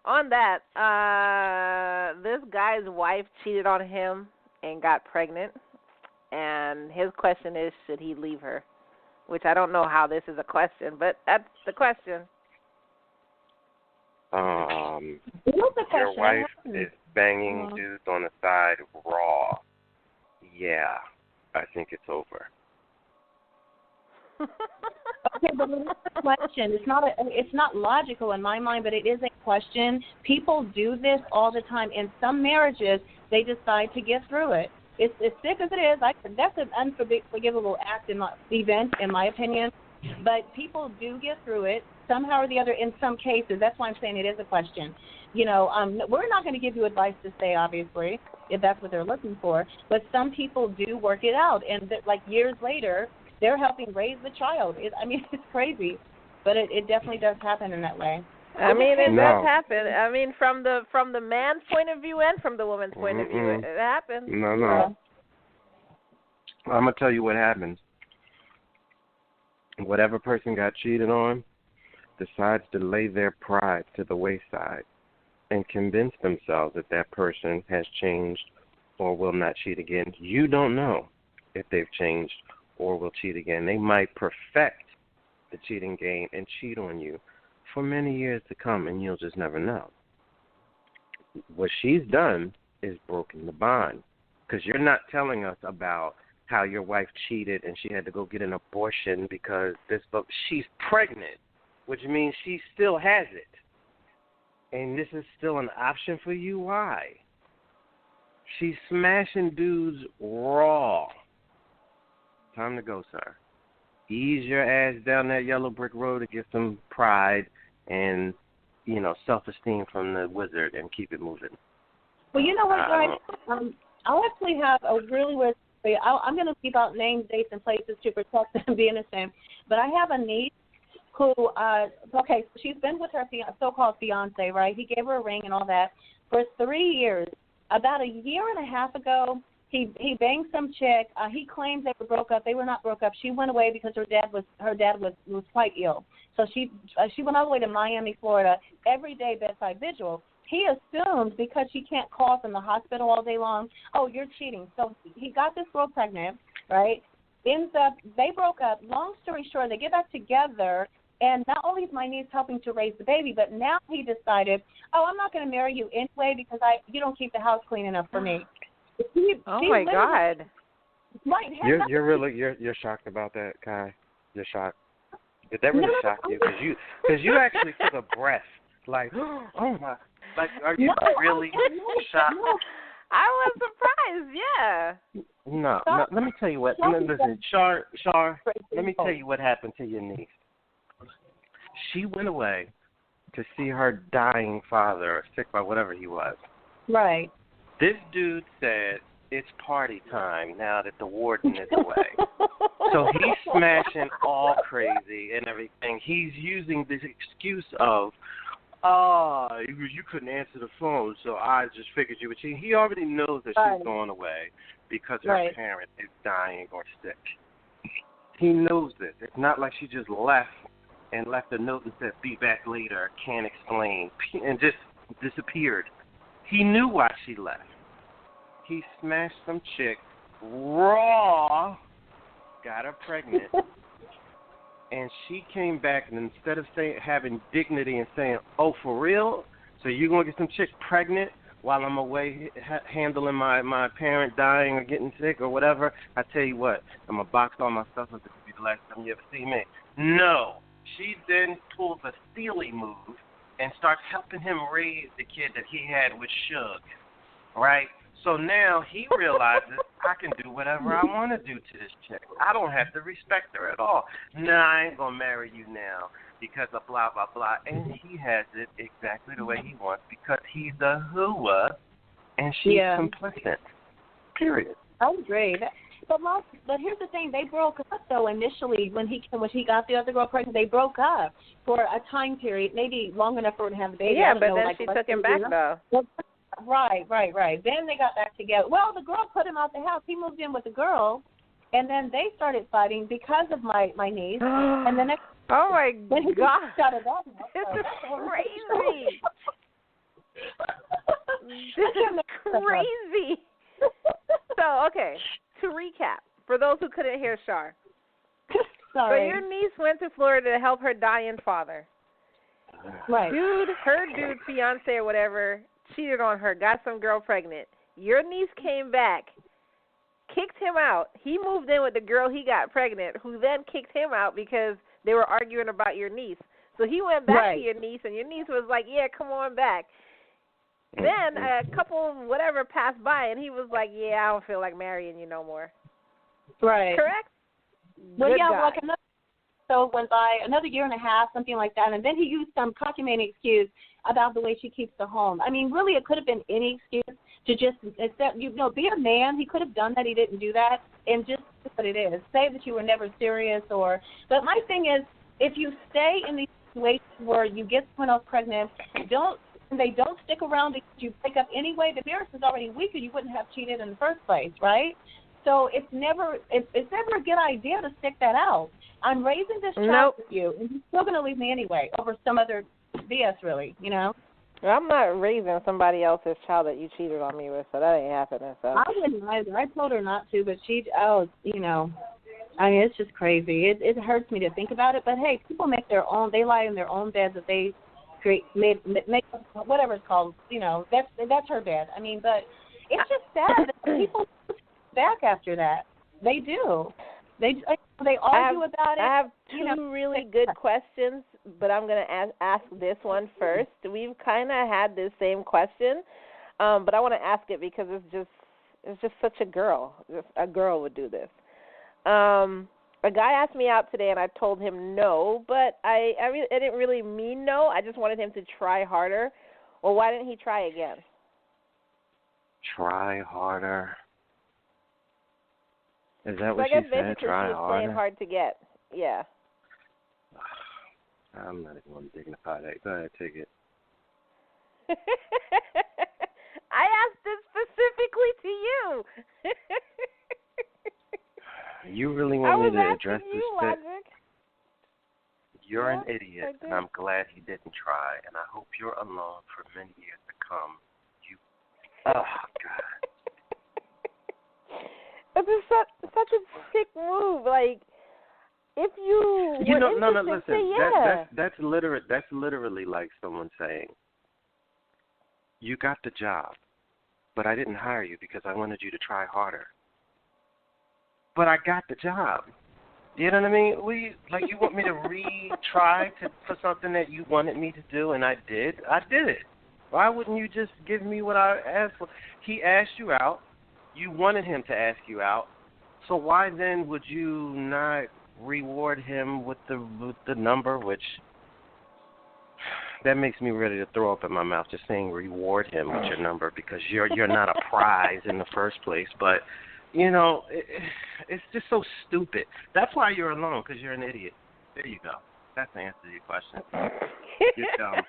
on that, this guy's wife cheated on him and got pregnant, and his question is, should he leave her? Which I don't know how this is a question, but that's the question. Your wife is banging dudes on the side raw. Yeah, I think it's over. Okay, but it's a question. It's not logical in my mind, but it is a question. People do this all the time. In some marriages, they decide to get through it. It's as sick as it is. That's an unforgivable event, in my opinion. But people do get through it somehow or the other in some cases. That's why I'm saying it is a question. We're not going to give you advice to stay, obviously, if that's what they're looking for. But some people do work it out. And, years later, they're helping raise the child. It's crazy. But it definitely does happen in that way. It does happen. From the man's point of view and from the woman's point of view, it happens. No. I'm going to tell you what happens. Whatever person got cheated on decides to lay their pride to the wayside and convince themselves that person has changed or will not cheat again. You don't know if they've changed or will cheat again. They might perfect the cheating game and cheat on you for many years to come, and you'll just never know. What she's done is broken the bond, because you're not telling us about how your wife cheated and she had to go get an abortion because she's pregnant, which means she still has it. And this is still an option for you? Why? She's smashing dudes raw. Time to go, sir. Ease your ass down that yellow brick road to get some pride and, self-esteem from the wizard and keep it moving. Well, you know what, guys? I'll actually have a really weird story. I'm going to leave out names, dates, and places to protect them being innocent. But I have a niece who, she's been with her so-called fiance, right? He gave her a ring and all that for 3 years. About a year and a half ago, he banged some chick. He claims they were broke up. They were not broke up. She went away because her dad was quite ill. So she went all the way to Miami, Florida, every day bedside vigil. He assumed because she can't call from the hospital all day long, oh, you're cheating. So he got this girl pregnant, right? They broke up. Long story short, they get back together, and not only is my niece helping to raise the baby, but now he decided, oh, I'm not going to marry you anyway because you don't keep the house clean enough for me. Oh my God! Right? You're shocked about that, Kai? You're shocked? Did that really shock you? Because you actually took a breath, like, oh my! Like, are you really shocked? I was surprised. Yeah. No. Let me tell you what. Listen, Char. Let me tell you what happened to your niece. She went away to see her dying father, or sick by whatever he was. Right. This dude said, it's party time now that the warden is away. So he's smashing all crazy and everything. He's using this excuse of, you couldn't answer the phone, so I just figured you were cheating. He already knows that she's gone away because her parent is dying or sick. He knows this. It's not like she just left a note and said, be back later, can't explain, and just disappeared. He knew why she left. He smashed some chick raw, got her pregnant, and she came back, and instead of having dignity and saying, oh, for real? So you're going to get some chick pregnant while I'm away handling my parent dying or getting sick or whatever? I tell you what, I'm going to box all my stuff up. This will be the last time you ever see me. No. She then pulls a steely move and starts helping him raise the kid that he had with Suge, right? So now he realizes I can do whatever I want to do to this chick. I don't have to respect her at all. Nah, I ain't going to marry you now because of blah, blah, blah. And he has it exactly the way he wants because he's a hooah and she's complicit. Period. I agree. But here's the thing: they broke up though initially when he got the other girl pregnant. They broke up for a time period, maybe long enough for her to have the baby. Yeah, but then she took him back though. Right. Then they got back together. Well, the girl put him out the house. He moved in with the girl, and then they started fighting because of my niece. And the next. Oh my God! This is crazy. This is crazy. So okay. To recap, for those who couldn't hear Char. Sorry. So your niece went to Florida to help her dying father. Right. Her fiance or whatever, cheated on her, got some girl pregnant. Your niece came back, kicked him out. He moved in with the girl he got pregnant, who then kicked him out because they were arguing about your niece. So he went back to your niece, and your niece was like, yeah, come on back. Then a couple, whatever, passed by, and he was like, yeah, I don't feel like marrying you no more. Right. Correct? Well, Good yeah, guy. like so went by, another year and a half, something like that, and then he used some cockamamie excuse about the way she keeps the home. I mean, really, it could have been any excuse to just, accept, be a man. He could have done that. He didn't do that, and just what it is. Say that you were never serious but my thing is, if you stay in these situations where you get someone else pregnant, they don't stick around because you break up anyway, the marriage is already weak or you wouldn't have cheated in the first place, right? So it's never a good idea to stick that out. I'm raising this child with you, and you're still going to leave me anyway over some other BS, really, Well, I'm not raising somebody else's child that you cheated on me with, so that ain't happening. So I wouldn't either. I told her not to, but I mean, it's just crazy. It hurts me to think about it, but hey, people make their own. They lie in their own beds that they make whatever it's called. That's her bed. I mean, but it's just sad that people back after that. They do. They argue about it. I have two really good questions, but I'm going to ask this one first. We've kind of had this same question, but I want to ask it because it's just such a girl. A girl would do this. A guy asked me out today, and I told him no, but I didn't really mean no. I just wanted him to try harder. Well, why didn't he try again? Try harder. Is that so what I guess she said? basically Try she was harder? playing hard to get. Yeah. I'm not even going to dignify that. Go ahead, take it. I asked this specifically to you. You really want me to address this? Logic. You're an idiot, and I'm glad he didn't try, and I hope you're alone for many years to come. Oh, God. It's such a sick move. Like, if you were listen. say yeah. That's literally like someone saying, you got the job, but I didn't hire you because I wanted you to try harder. But I got the job. You know what I mean? You want me to retry for something that you wanted me to do, and I did. I did it. Why wouldn't you just give me what I asked for? He asked you out. You wanted him to ask you out. So why then would you not reward him with the number, which that makes me ready to throw up in my mouth just saying reward him with your number because you're not a prize in the first place. But, it's just so stupid. That's why you're alone, because you're an idiot. There you go. That's the answer to your question. You're dumb.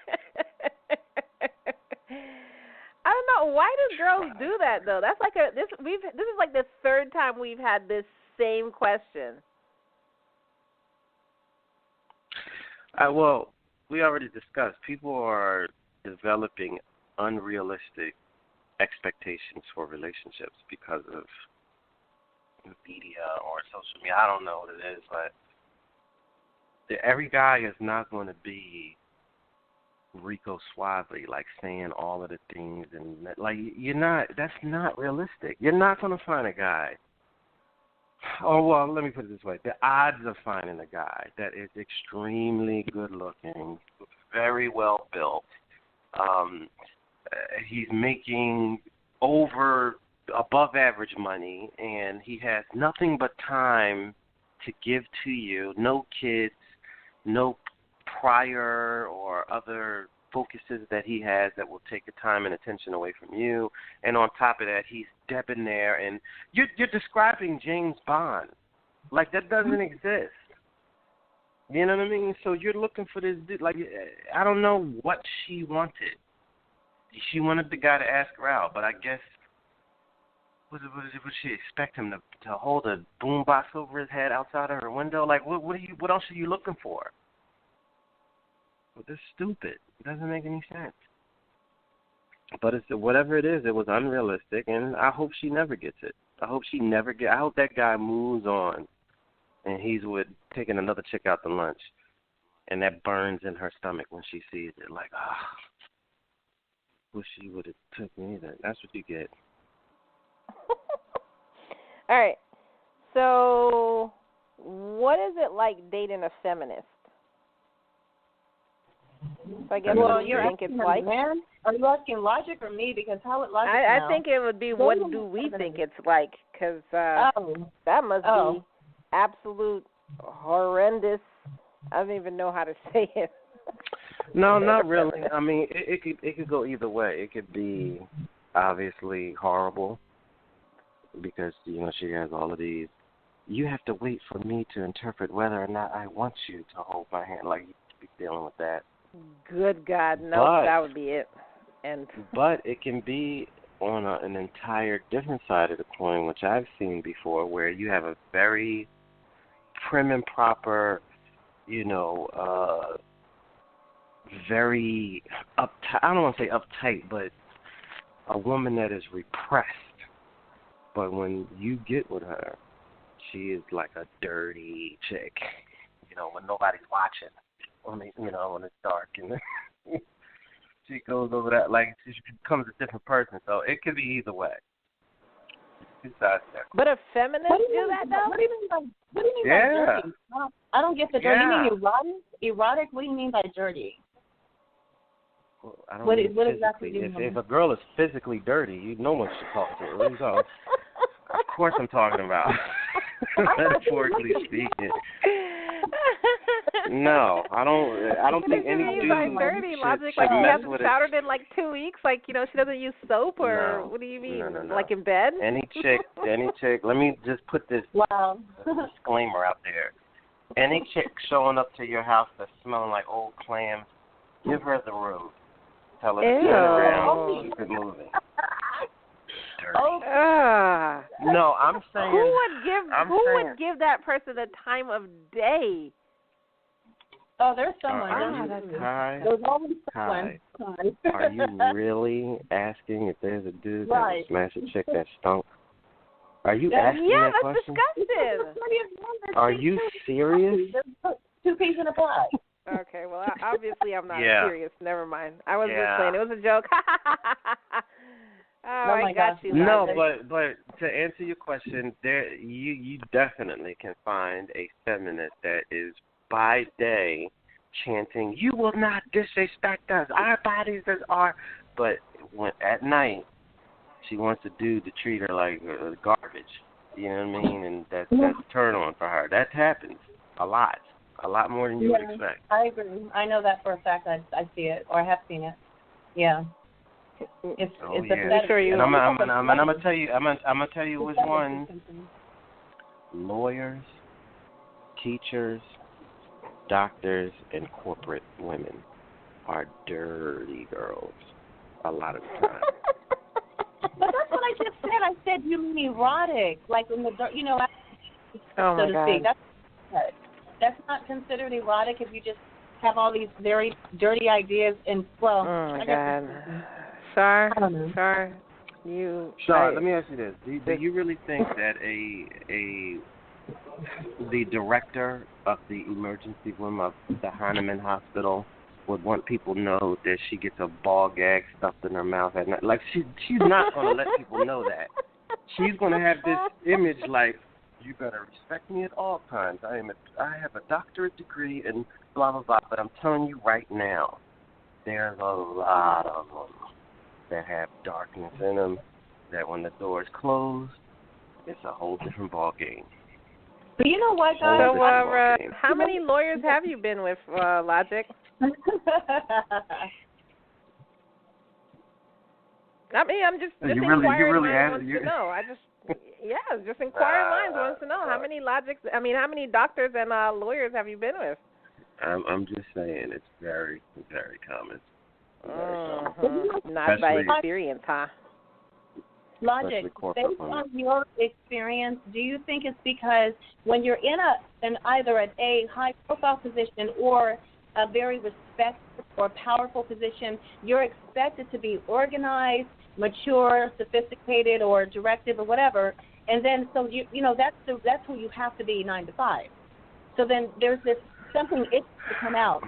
I don't know. Why do girls do that though? That's like this is like the third time we've had this same question. Well, we already discussed. People are developing unrealistic expectations for relationships because of media or social media. I don't know what it is, but every guy is not going to be Rico Suave, like saying all of the things, and that's not realistic. You're not going to find a guy. Oh, well, let me put it this way. The odds of finding a guy that is extremely good looking, very well built, he's making above average money, and he has nothing but time to give to you, no kids, no prior or other focuses that he has that will take the time and attention away from you. And on top of that, he's debonair, and you're describing James Bond. Like, that doesn't exist. You know what I mean? So you're looking for this dude. Like, I don't know what she wanted. She wanted the guy to ask her out, but I guess would she expect him to hold a boombox over his head outside of her window? Like, what else are you looking for? Well, this is stupid. It doesn't make any sense. But whatever it is, it was unrealistic, and I hope she never gets it. I hope that guy moves on, and he's with taking another chick out to lunch, and that burns in her stomach when she sees it. Like, wish she would have took me. That's what you get. All right. So, what is it like dating a feminist? So I guess what do you think it's like? Man? Are you asking logic or me? Because how would logic know? I think it would be what do we think it's like? Because that must be absolute horrendous. I don't even know how to say it. No, not really. I mean, it could go either way. It could be obviously horrible because she has all of these. You have to wait for me to interpret whether or not I want you to hold my hand. Like, you be dealing with that. Good God, no, that would be it. But it can be on an entire different side of the coin, which I've seen before, where you have a very prim and proper, very uptight. I don't want to say uptight, but a woman that is repressed. But when you get with her, she is like a dirty chick, when nobody's watching. When it's dark, and she goes over that like she becomes a different person. So it could be either way. Two sides there. But a feminist do that though? What do you mean by dirty? I don't get the dirty. You mean erotic? Erotic? What do you mean by dirty? Well, I don't mean what exactly do you mean? If a girl is physically dirty, no one should talk to her. So, of course I'm talking about metaphorically speaking. No, I don't think any dude dirty logic, should like she mess hasn't with showered in like 2 weeks, like she doesn't use soap or what do you mean? No. Like in bed? Any chick. Let me just put this disclaimer out there. Any chick showing up to your house that's smelling like old clams, give her the road. Tell her to turn around, keep it moving. No, I'm saying. Who would give that person the time of day? Oh, there's someone. There's always someone. Are you really asking if there's a dude that would smash a chick that stunk? Are you asking that question? Yeah, that's disgusting. Are you serious? Two peas in a pod. Okay, well, obviously I'm not serious. Never mind. I was just playing. It was a joke. I got you. No, but to answer your question, you definitely can find a feminist that is by day chanting, "You will not disrespect us. Our bodies is our." But when at night, she wants a dude to treat her like garbage. You know what I mean? And that's a turn on for her. That happens a lot more than you would expect. I agree. I know that for a fact. I see it, or I have seen it. Yeah. It's and I'm gonna tell you. I'm gonna tell you which ones. Lawyers, teachers, doctors, and corporate women are dirty girls a lot of the time. But that's what I just said. I said you mean erotic, like in the so to speak. That's not considered erotic if you just have all these very dirty ideas and Oh my God. Char, let me ask you this: Do you really think that the director of the emergency room of the Hahnemann Hospital would want people to know that she gets a ball gag stuffed in her mouth at night? Like she's not going to let people know that. She's going to have this image like, you better respect me at all times. I have a doctorate degree and blah blah blah. But I'm telling you right now, there's a lot of them that have darkness in them, that when the doors close, it's a whole different ball game. But you know what, guys? So, how many lawyers have you been with, Logic? I mean, I'm just inquiring minds wants to know. Just inquiring minds wants to know how many how many doctors and lawyers have you been with? I'm just saying it's very, very common. Not by experience, huh? Logic, based on your experience, do you think it's because when you're in either a high-profile position or a very respected or powerful position, you're expected to be organized, mature, sophisticated, or directive or whatever, and then so that's who you have to be 9 to 5. So then there's this something itchy to come out.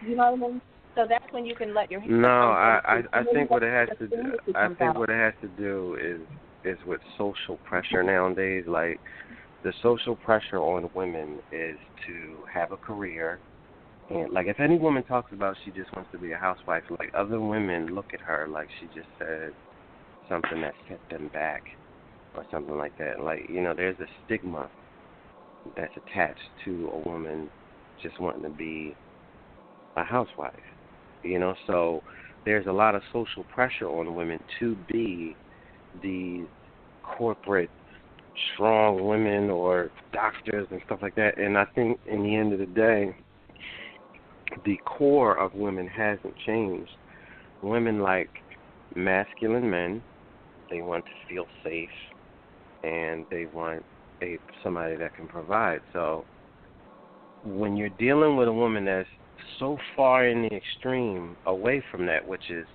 You know what I mean? So that's when you can let your hair. No, I think what it has to do. I think what it has to do is with social pressure nowadays. Like the social pressure on women is to have a career, And, like, if any woman talks about she just wants to be a housewife, like, other women look at her like she just said something that set them back or something like that. Like, there's a stigma that's attached to a woman just wanting to be a housewife. So there's a lot of social pressure on women to be these corporate strong women or doctors and stuff like that. And I think in the end of the day, the core of women hasn't changed. Women like masculine men. They want to feel safe, and they want somebody that can provide. So when you're dealing with a woman that's so far in the extreme away from that, which is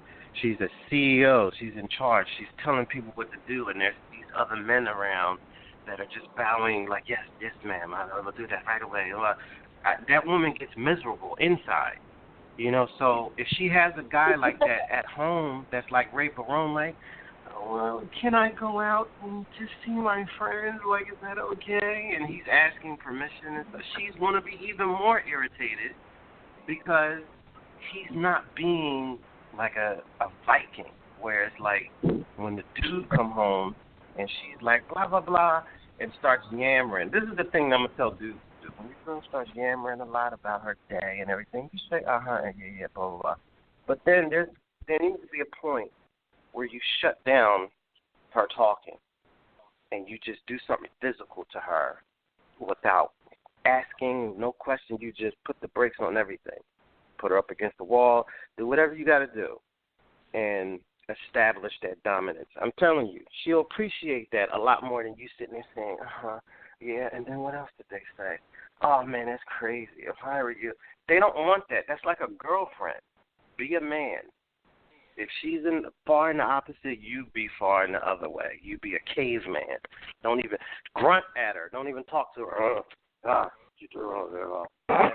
she's a CEO, she's in charge, she's telling people what to do, and there's these other men around that are just bowing like, yes, ma'am, I'll do that right away. That woman gets miserable inside. So if she has a guy like that at home that's like Ray Barone, like, well, can I go out and just see my friends? Like, is that okay? And he's asking permission, and so she's going to be even more irritated because he's not being like a Viking, where it's like when the dude come home and she's like, blah, blah, blah, and starts yammering. This is the thing that I'm going to tell dudes. When your girl starts yammering a lot about her day and everything, you say, and yeah, blah, blah, blah. But then there needs to be a point where you shut down her talking and you just do something physical to her without asking, no question. You just put the brakes on everything. Put her up against the wall. Do whatever you got to do and establish that dominance. I'm telling you, she'll appreciate that a lot more than you sitting there saying, yeah, and then what else did they say? Oh, man, that's crazy. If I were you. They don't want that. That's like a girlfriend. Be a man. If she's far in the opposite, you be far in the other way. You be a caveman. Don't even grunt at her. Don't even talk to her. You do all that.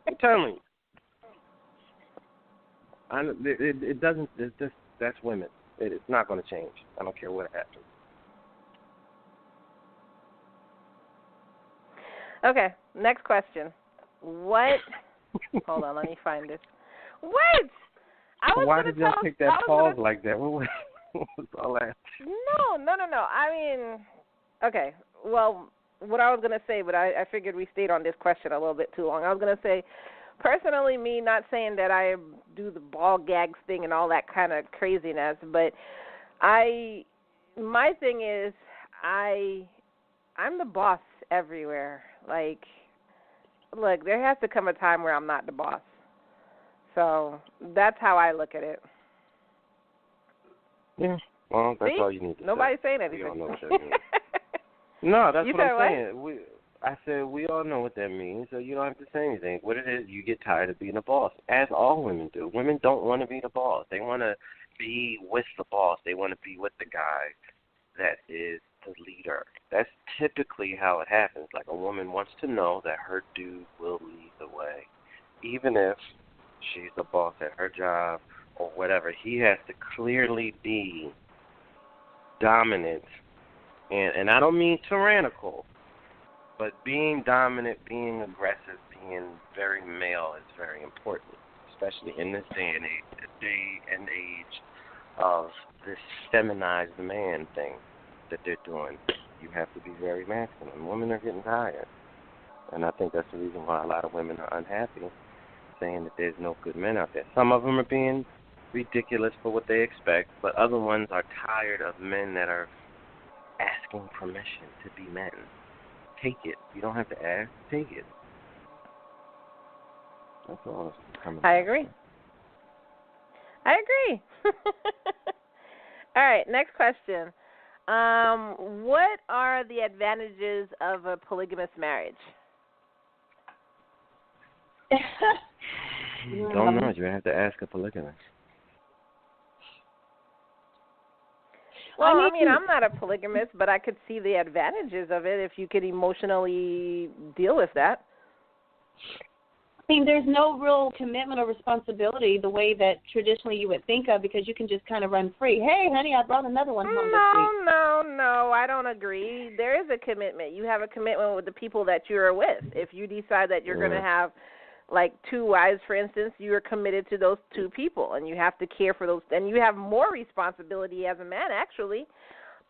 I'm telling you. It doesn't. That's women. It's not going to change. I don't care what happens. Okay, next question. What? Hold on, let me find this. What? Why did y'all take that pause like that? What was all that? No. I mean, okay. Well, what I was going to say, but I figured we stayed on this question a little bit too long. I was going to say, personally, me not saying that I do the ball gags thing and all that kind of craziness, but my thing is I'm the boss everywhere. Like, look, there has to come a time where I'm not the boss. So that's how I look at it. Yeah, well, that's all you need to Nobody's say. saying anything. We all know what that means. No, that's what I'm saying. What? I said we all know what that means, so you don't have to say anything. What it is, you get tired of being a boss, as all women do. Women don't want to be the boss. They want to be with the boss. They want to be with the guy that is the leader. That's typically how it happens. Like, a woman wants to know that her dude will lead the way. Even if she's the boss at her job or whatever, he has to clearly be dominant. And I don't mean tyrannical, but being dominant, being aggressive, being very male is very important, especially in this day and age of this feminized man thing that they're doing. You have to be very masculine. Women are getting tired. And I think that's the reason why a lot of women are unhappy, saying that there's no good men out there. Some of them are being ridiculous for what they expect, but other ones are tired of men that are asking permission to be men. Take it. You don't have to ask. Take it. That's all. I agree. All right, next question. What are the advantages of a polygamous marriage? Don't know. You have to ask a polygamist. Well, I mean, I'm not a polygamist, but I could see the advantages of it if you could emotionally deal with that. I mean, there's no real commitment or responsibility the way that traditionally you would think of, because you can just kind of run free. Hey, honey, I brought another one home this week. No, I don't agree. There is a commitment. You have a commitment with the people that you're with. If you decide that you're going to have, like, 2 wives, for instance, you are committed to those 2 people, and you have to care for those. And you have more responsibility as a man, actually.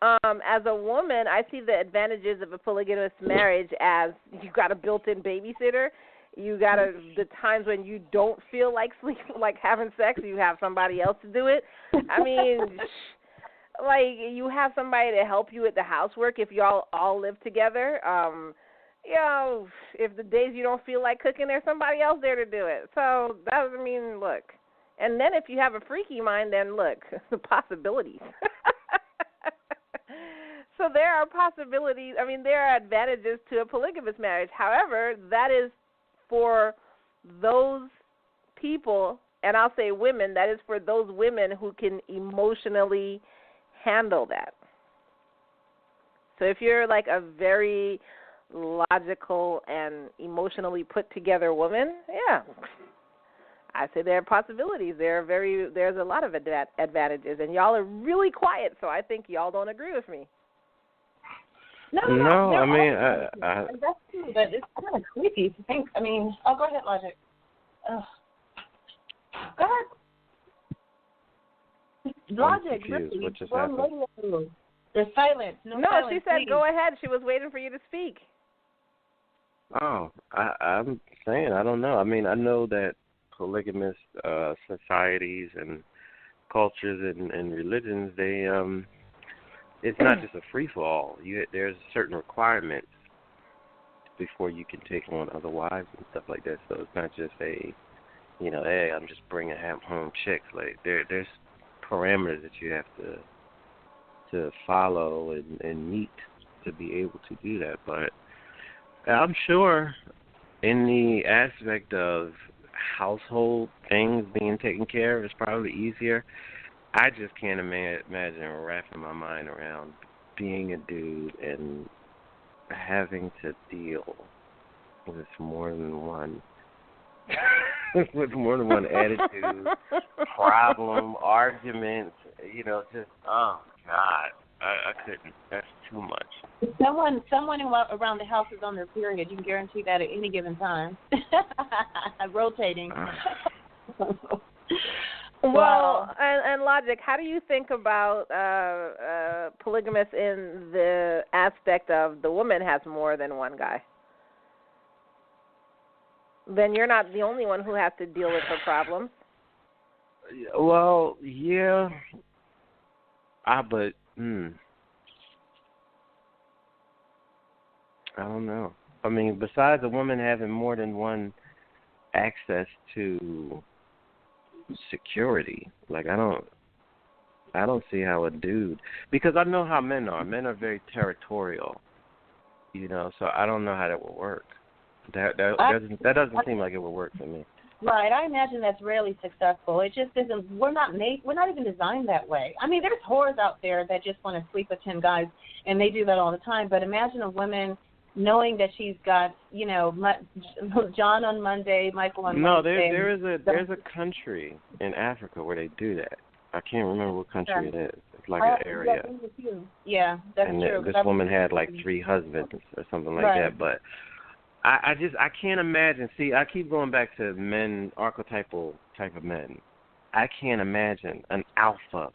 As a woman, I see the advantages of a polygamous marriage as you got a built-in babysitter. You got the times when you don't feel like having sex, you have somebody else to do it. I mean, like, you have somebody to help you with the housework if y'all all live together. You know, if the days you don't feel like cooking, there's somebody else there to do it. So that doesn't mean, look. And then if you have a freaky mind, then look, the possibilities. So there are possibilities. I mean, there are advantages to a polygamous marriage. However, that is for those people, and I'll say women, that is for those women who can emotionally handle that. So if you're like a very logical and emotionally put together woman, yeah, I say there are possibilities. There's a lot of advantages, and y'all are really quiet, so I think y'all don't agree with me. No, I mean, that's true, but it's kind of creepy to think. I mean, go ahead, Logic. Ugh. Go ahead. Logic, really. What just happened? There's silence. No, silence, she said please. go ahead. She was waiting for you to speak. Oh, I'm saying I don't know. I mean, I know that polygamous societies and cultures and religions, they it's not just a free-for-all. There's certain requirements before you can take on other wives and stuff like that. So it's not just hey, I'm just bringing home chicks. Like there's parameters that you have to follow and meet to be able to do that. But I'm sure in the aspect of household things being taken care of, it's probably easier. I just can't imagine wrapping my mind around being a dude and having to deal with more than one attitude, problem, arguments, just, oh, God, I couldn't. That's too much. Someone around the house is on their period. You can guarantee that at any given time. Rotating. Well, and Logic, how do you think about polygamous in the aspect of the woman has more than one guy? Then you're not the only one who has to deal with her problems. Well, yeah. But I don't know. I mean, besides a woman having more than one access to security, like I don't see how a dude, because I know how men are. Men are very territorial, so I don't know how that would work. That doesn't seem like it would work for me. Right, I imagine that's rarely successful. It just isn't. We're not even designed that way. I mean, there's whores out there that just want to sleep with 10 guys, and they do that all the time. But imagine a woman knowing that she's got, John on Monday, Michael on Wednesday. No, there's a country in Africa where they do that. I can't remember what country it is. It's like an area. Yeah, that's true. And this woman had like 3 husbands or something like that. But I can't imagine. See, I keep going back to men, archetypal type of men. I can't imagine an alpha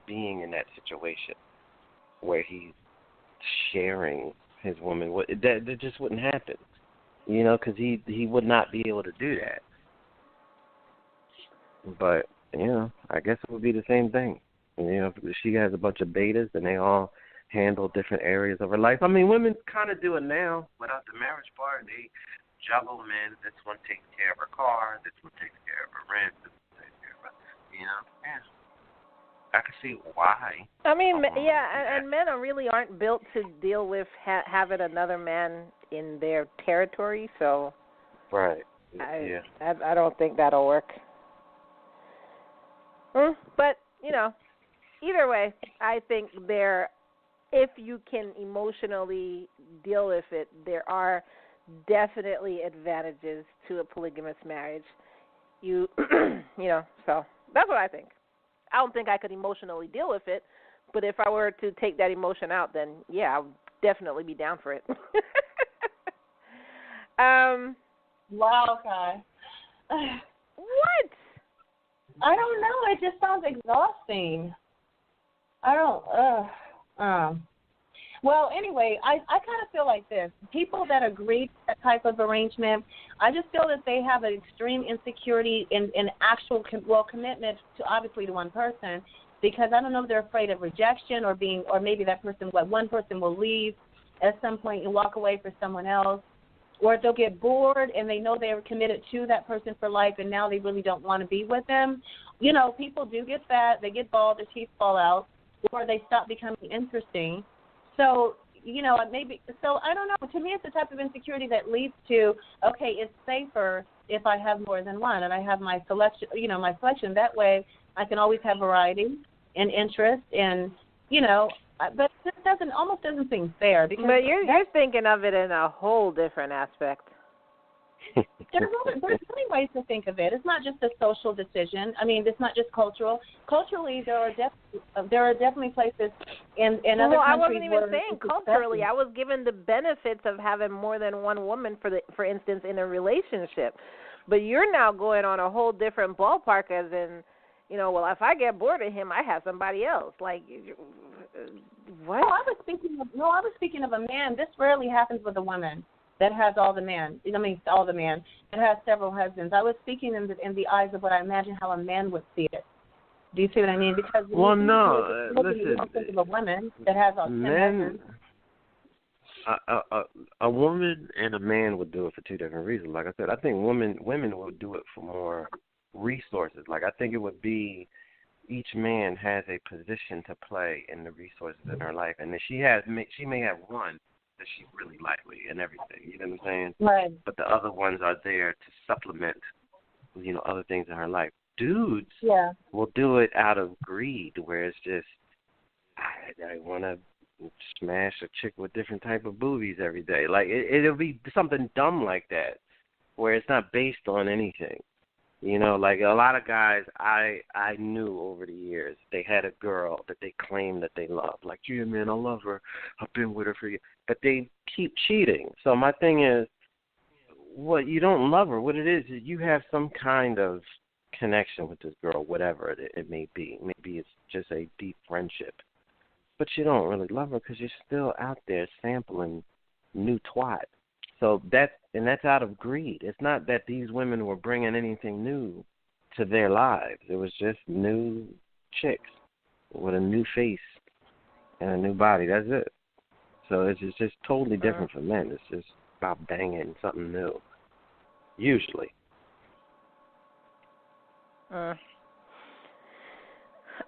being in that situation where he's sharing his woman. That just wouldn't happen, because he would not be able to do that. But I guess it would be the same thing. If she has a bunch of betas and they all handle different areas of her life. I mean, women kind of do it now without the marriage part. They juggle men. This one takes care of her car. This one takes care of her rent. This one takes care of her, Yeah. I can see why. I mean, and men really aren't built to deal with having another man in their territory, so. Right. I don't think that'll work. But, either way, I think if you can emotionally deal with it, there are definitely advantages to a polygamous marriage. You know, so that's what I think. I don't think I could emotionally deal with it, but if I were to take that emotion out, then yeah, I would definitely be down for it. Wow, Kai. What? I don't know. It just sounds exhausting. I don't. Well, anyway, I kind of feel like this. People that agree to that type of arrangement, I just feel that they have an extreme insecurity in actual, commitment to obviously to one person, because I don't know if they're afraid of rejection or maybe that person, one person will leave at some point and walk away for someone else, or if they'll get bored and they know they were committed to that person for life and now they really don't want to be with them. You know, people do get fat, they get bald, their teeth fall out, or they stop becoming interesting. So, you know, I don't know. To me, it's the type of insecurity that leads to, okay, it's safer if I have more than one and I have my selection. That way I can always have variety and interest and, you know, but this almost doesn't seem fair. Because but you're thinking of it in a whole different aspect. There's many ways to think of it. It's not just a social decision. I mean, it's not just cultural. Culturally, there are definitely places in other countries. Well, I wasn't even saying culturally. I was given the benefits of having more than one woman, for instance, in a relationship. But you're now going on a whole different ballpark, as in, you know, well, if I get bored of him, I have somebody else. Like, what? No, I was speaking of a man. This rarely happens with a woman that has all the man. That has several husbands. I was speaking in the eyes of what I imagine how a man would see it. Do you see what I mean? Because listen, of a woman that has all 10 husbands. A woman and a man would do it for two different reasons. Like I said, I think women would do it for more resources. Like I think it would be each man has a position to play in the resources in her life, and she may have one that she's really likely and everything. You know what I'm saying? Right. But the other ones are there to supplement, you know, other things in her life. Dudes will do it out of greed, where it's just I want to smash a chick with different type of boobies every day. Like it'll be something dumb like that, where it's not based on anything. You know, like a lot of guys I knew over the years, they had a girl that they claimed that they loved. Like, yeah, man, I love her. I've been with her for years. But they keep cheating. So my thing is, you don't love her. What it is you have some kind of connection with this girl, whatever it may be. Maybe it's just a deep friendship. But you don't really love her because you're still out there sampling new twat. So that's out of greed. It's not that these women were bringing anything new to their lives. It was just new chicks with a new face and a new body. That's it. So it's just totally different for men. It's just about banging something new, usually. All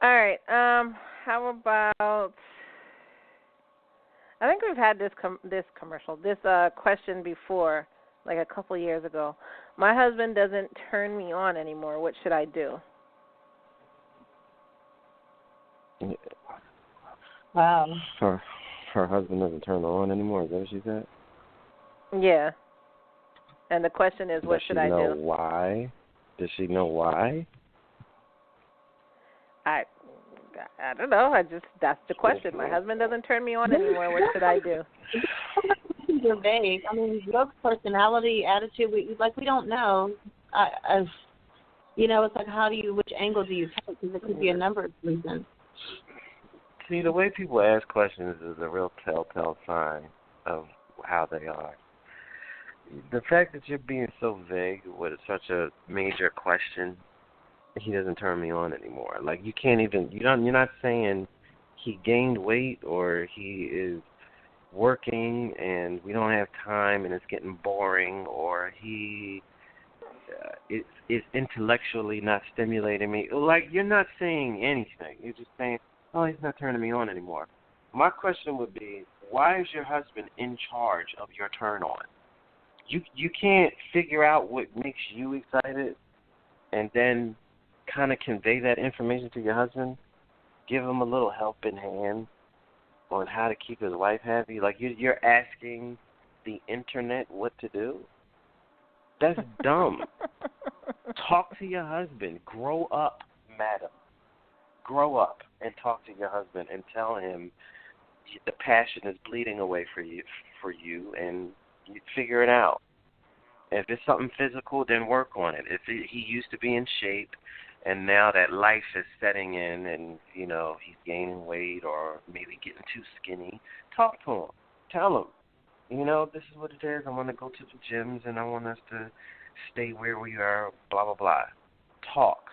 right. How about? I think we've had this question before, like a couple years ago. My husband doesn't turn me on anymore. What should I do? Wow. Her husband doesn't turn her on anymore. Is that what she said? Yeah. And the question is, what should I do? Does she know why? Does she know why? I don't know. That's the question. My husband doesn't turn me on anymore. What should I do? You're vague. I mean, looks, personality, attitude. We don't know. You know, it's like which angle do you take? Because it could be a number of reasons. See, the way people ask questions is a real telltale sign of how they are. The fact that you're being so vague with such a major question, he doesn't turn me on anymore. Like, you can't even, you're not saying he gained weight or he is working and we don't have time and it's getting boring, or he is intellectually not stimulating me. Like, you're not saying anything. You're just saying, oh, he's not turning me on anymore. My question would be, why is your husband in charge of your turn on? You can't figure out what makes you excited and then kind of convey that information to your husband, give him a little helping hand on how to keep his wife happy. Like, you're asking the internet what to do? That's dumb. Talk to your husband. Grow up, madam. Grow up and talk to your husband and tell him the passion is bleeding away for you, and you figure it out. If it's something physical, then work on it. If he used to be in shape, and now that life is setting in, and he's gaining weight or maybe getting too skinny, talk to him. Tell him, this is what it is. I want to go to the gyms, and I want us to stay where we are. Blah blah blah. Talk.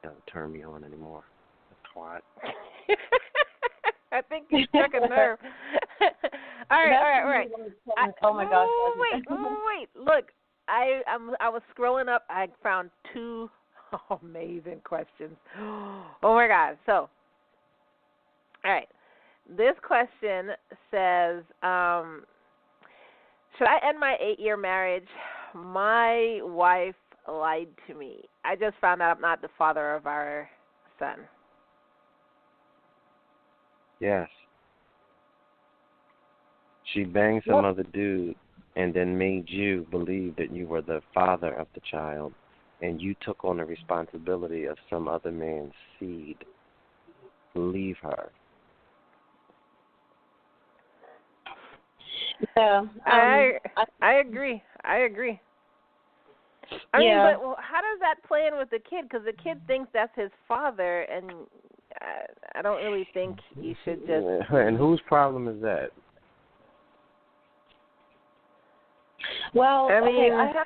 Doesn't turn me on anymore. A twat. I think you struck a nerve. All right. Oh my gosh! Wait. Look, I was scrolling up. I found two amazing questions. Oh my God! So, all right, this question says, should I end my 8-year marriage? My wife lied to me. I just found out I'm not the father of our son. Yes. She banged some other dude and then made you believe that you were the father of the child, and you took on the responsibility of some other man's seed. Leave her. Yeah, I agree. I mean, but how does that play in with the kid? Because the kid thinks that's his father, and I don't really think you should just... And whose problem is that? Well, I mean, I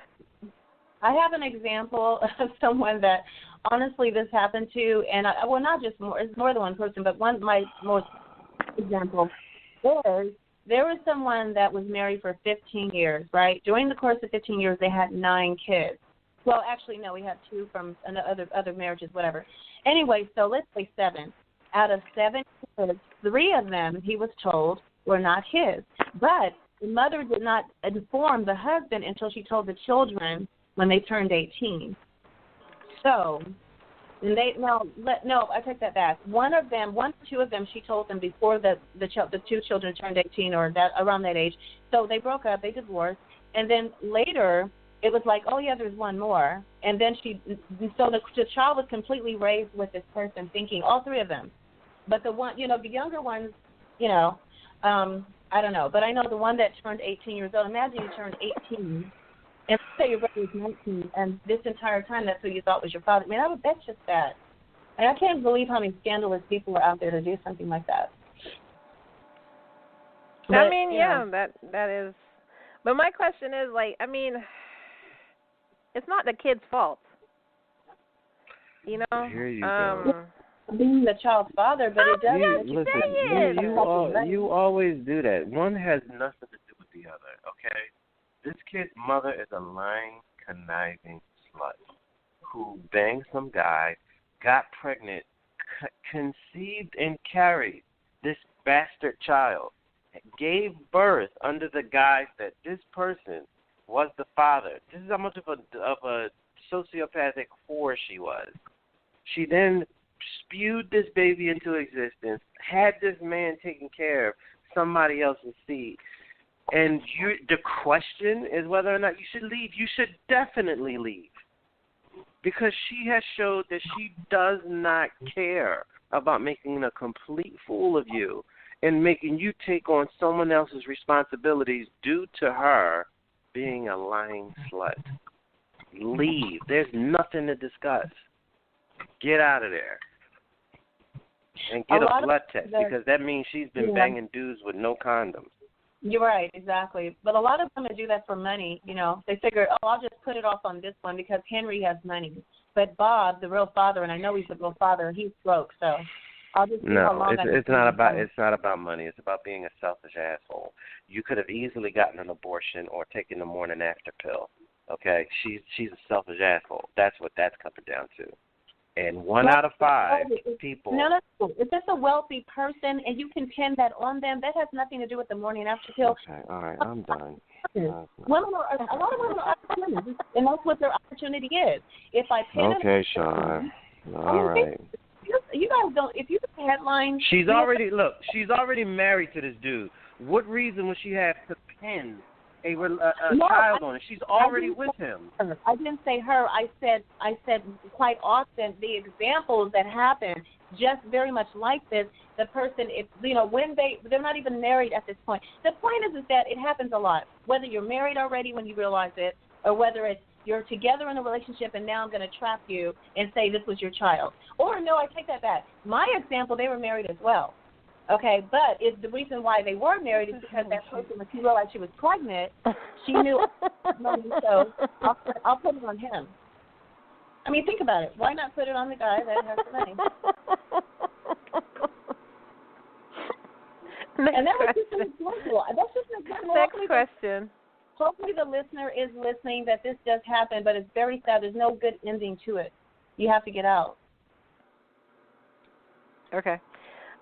have an example of someone that honestly this happened to, and it's more than one person, but my most example is there was someone that was married for 15 years, right? During the course of 15 years, they had 9 kids. Well, actually, no, we had 2 from other marriages, whatever. Anyway, so let's say 7. Out of 7 kids, 3 of them, he was told, were not his. But the mother did not inform the husband until she told the children when they turned 18. So, and I take that back. One or 2 of them, she told them before the 2 children turned 18 or that around that age. So they broke up, they divorced, and then later it was like, oh yeah, there's one more, and then so the child was completely raised with this person, thinking all 3 of them, but the one, the younger ones, I don't know, but I know the one that turned 18 years old. Imagine you turned 18. And say your brother was 19, and this entire time that's who you thought was your father. I mean, that's just bad. And I can't believe how many scandalous people are out there to do something like that. But, I mean, that is. But my question is, it's not the kid's fault. Here you go. Being the child's father, but it does. You always do that. One has nothing to do with the other, okay? This kid's mother is a lying, conniving slut who banged some guy, got pregnant, conceived and carried this bastard child, gave birth under the guise that this person was the father. This is how much of a sociopathic whore she was. She then spewed this baby into existence, had this man taking care of somebody else's seed. And the question is whether or not you should leave. You should definitely leave. Because she has showed that she does not care about making a complete fool of you and making you take on someone else's responsibilities due to her being a lying slut. Leave. There's nothing to discuss. Get out of there. And get a blood test, because that means she's been banging dudes with no condoms. You're right, exactly. But a lot of women do that for money. They figure, I'll just put it off on this one because Henry has money. But Bob, the real father, and I know he's the real father, he's broke. So I'll just it's not about money. It's about being a selfish asshole. You could have easily gotten an abortion or taken the morning after pill. Okay, she's a selfish asshole. That's what that's coming down to. And 1 out of 5 people. No. If it's a wealthy person and you can pin that on them, that has nothing to do with the morning after pill. Okay, all right, I'm done. A lot of women are opportunities, and that's what their opportunity is. If I pin okay, Char. All right. You guys don't. If you headline. She's already married to this dude What reason would she have to pin a No, child on it? She's already with him. I didn't say her. I said quite often the examples that happen just very much like this. The person, if when they're not even married at this point. The point is that it happens a lot. Whether you're married already when you realize it, or whether it's you're together in a relationship and now I'm going to trap you and say this was your child. Or no, I take that back. My example, they were married as well. Okay, but the reason why they were married is because that person, when she realized she was pregnant, she knew. So I'll put it on him. I mean, think about it. Why not put it on the guy that has the money? And that was just an example. That's just an example. Next question. Hopefully the listener is listening that this does happen, but it's very sad. There's no good ending to it. You have to get out. Okay.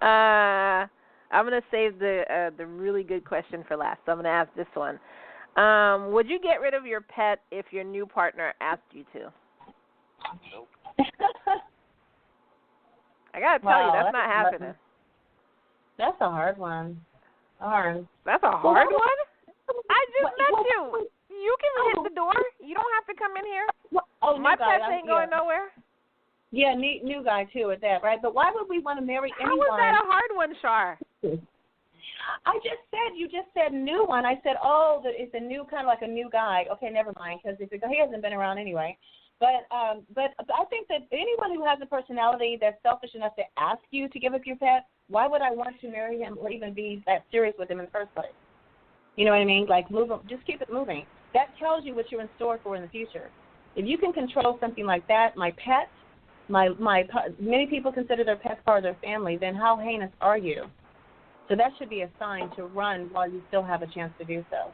I'm going to save the really good question for last. So I'm going to ask this one. Would you get rid of your pet if your new partner asked you to? Nope. I got to tell you, that's not happening. That's a hard one. That's a hard one? I just met you. You can hit the door. You don't have to come in here. My pets ain't going nowhere. Yeah, new guy, too, at that, right? But why would we want to marry anyone? How was that a hard one, Char? You just said new one. I said, it's a new, kind of like a new guy. Okay, never mind, because he hasn't been around anyway. But I think that anyone who has a personality that's selfish enough to ask you to give up your pet, why would I want to marry him or even be that serious with him in the first place? You know what I mean? Like, just keep it moving. That tells you what you're in store for in the future. If you can control something like that, my pet, many people consider their pets part of their family, then how heinous are you? So that should be a sign to run while you still have a chance to do so.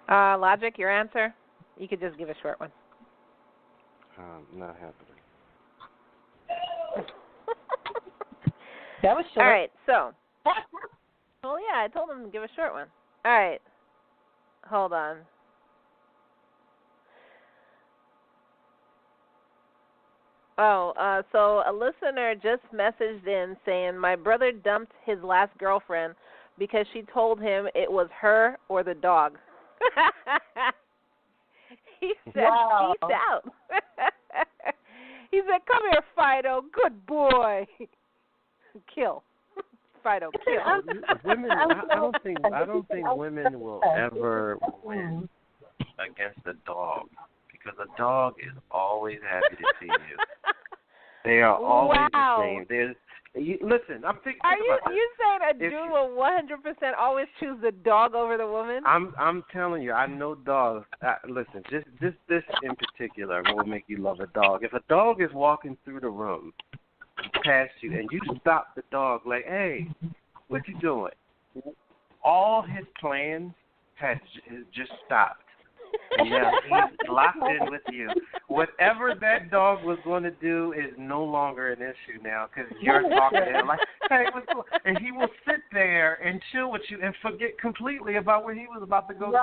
Logic, your answer? You could just give a short one. Not happening. That was short. All right, so. Well, yeah, I told him to give a short one. All right. Hold on. So a listener just messaged in saying, my brother dumped his last girlfriend because she told him it was her or the dog. He said, wow. Peace out. He said, come here, Fido. Good boy. Kill. Fido, kill. Women, I don't think women will ever win against a dog, because a dog is always happy to see you. They are always the same. Listen, I'm thinking. Are you saying a dude will 100% always choose the dog over the woman? I'm telling you, I know dogs. Listen, this in particular will make you love a dog. If a dog is walking through the room past you and you stop the dog like, hey, what you doing? All his plans has just stopped. And now he's locked in with you. Whatever that dog was going to do is no longer an issue now, because you're talking to him like, hey, what's going on? And he will sit there and chill with you and forget completely about where he was about to go to.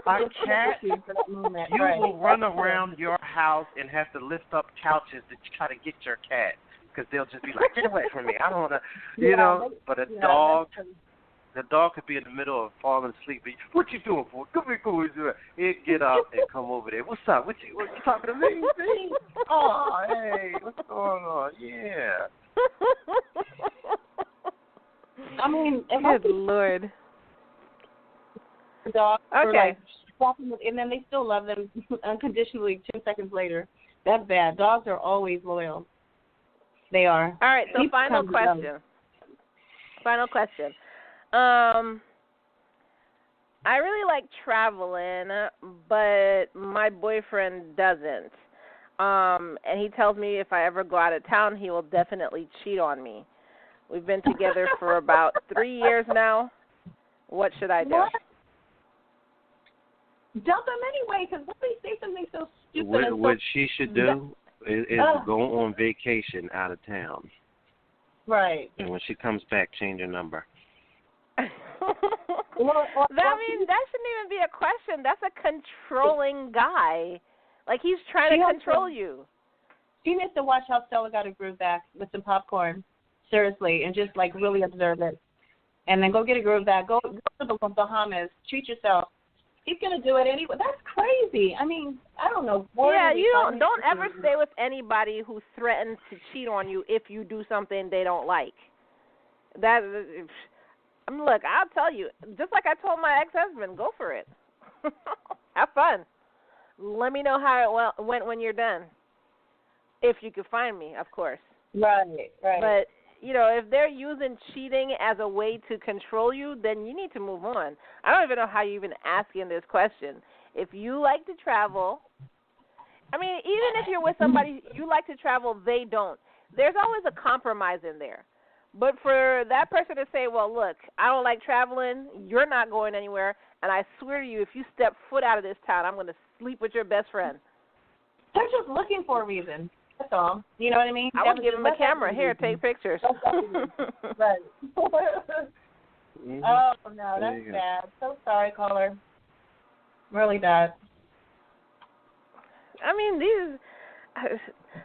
A cat, you will run around your house and have to lift up couches to try to get your cat, because they'll just be like, get away from me. I don't want to, But a dog... The dog could be in the middle of falling asleep. What you doing, boy? Come here. He'd get up and come over there. What's up? What you talking to me? Oh, hey, what's going on? Yeah. I mean, good Lord. The dog, okay. And then they still love them unconditionally 10 seconds later. That's bad. Dogs are always loyal. They are. All right, so final question. Final question. I really like traveling, but my boyfriend doesn't. And he tells me if I ever go out of town, he will definitely cheat on me. We've been together for about 3 years now. What should I do? What? Dump him anyway, because when they say something so stupid. What she should do is go on vacation out of town. Right. And when she comes back, change her number. That shouldn't even be a question. That's a controlling guy. Like, he's trying to control you. She needs to watch how Stella got her groove back with some popcorn. seriously, and just like really observe it, and then go get a groove that. Go to the Bahamas. Treat yourself. He's gonna do it anyway. That's crazy. I mean, I don't know. Yeah, you don't ever stay with anybody who threatens to cheat on you if you do something they don't like. That, I mean, look, I'll tell you, just like I told my ex-husband, go for it. Have fun. Let me know how it went when you're done. If you can find me, of course. Right. But, you know, if they're using cheating as a way to control you, then you need to move on. I don't even know how you even asking this question. If you like to travel, I mean, even if you're with somebody you like to travel, they don't. There's always a compromise in there. But for that person to say, well, look, I don't like traveling, you're not going anywhere, and I swear to you, if you step foot out of this town, I'm going to sleep with your best friend. They're just looking for a reason. That's all. You know what I mean? I would give him a camera. Here, take pictures. Right. Oh, no, that's bad. So sorry, caller. Really bad. I mean, these...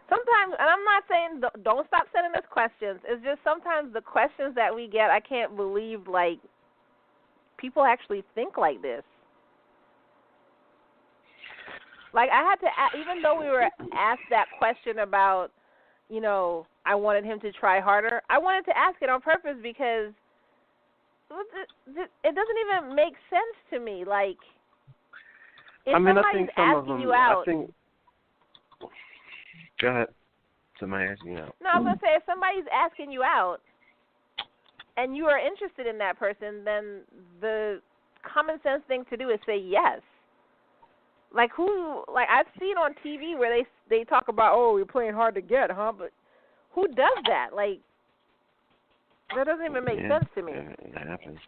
Sometimes, and I'm not saying don't stop sending us questions. It's just sometimes the questions that we get, I can't believe, like, people actually think like this. Like, I had to, even though we were asked that question about, you know, I wanted him to try harder, I wanted to ask it on purpose because it doesn't even make sense to me. Like, if somebody's asking you out. Go ahead. Somebody asking you out. No, I was going to say, if somebody's asking you out and you are interested in that person, then the common sense thing to do is say yes. Like, I've seen on TV where they talk about, oh, you're playing hard to get, huh? But who does that? Like, that doesn't even make sense to me. It happens.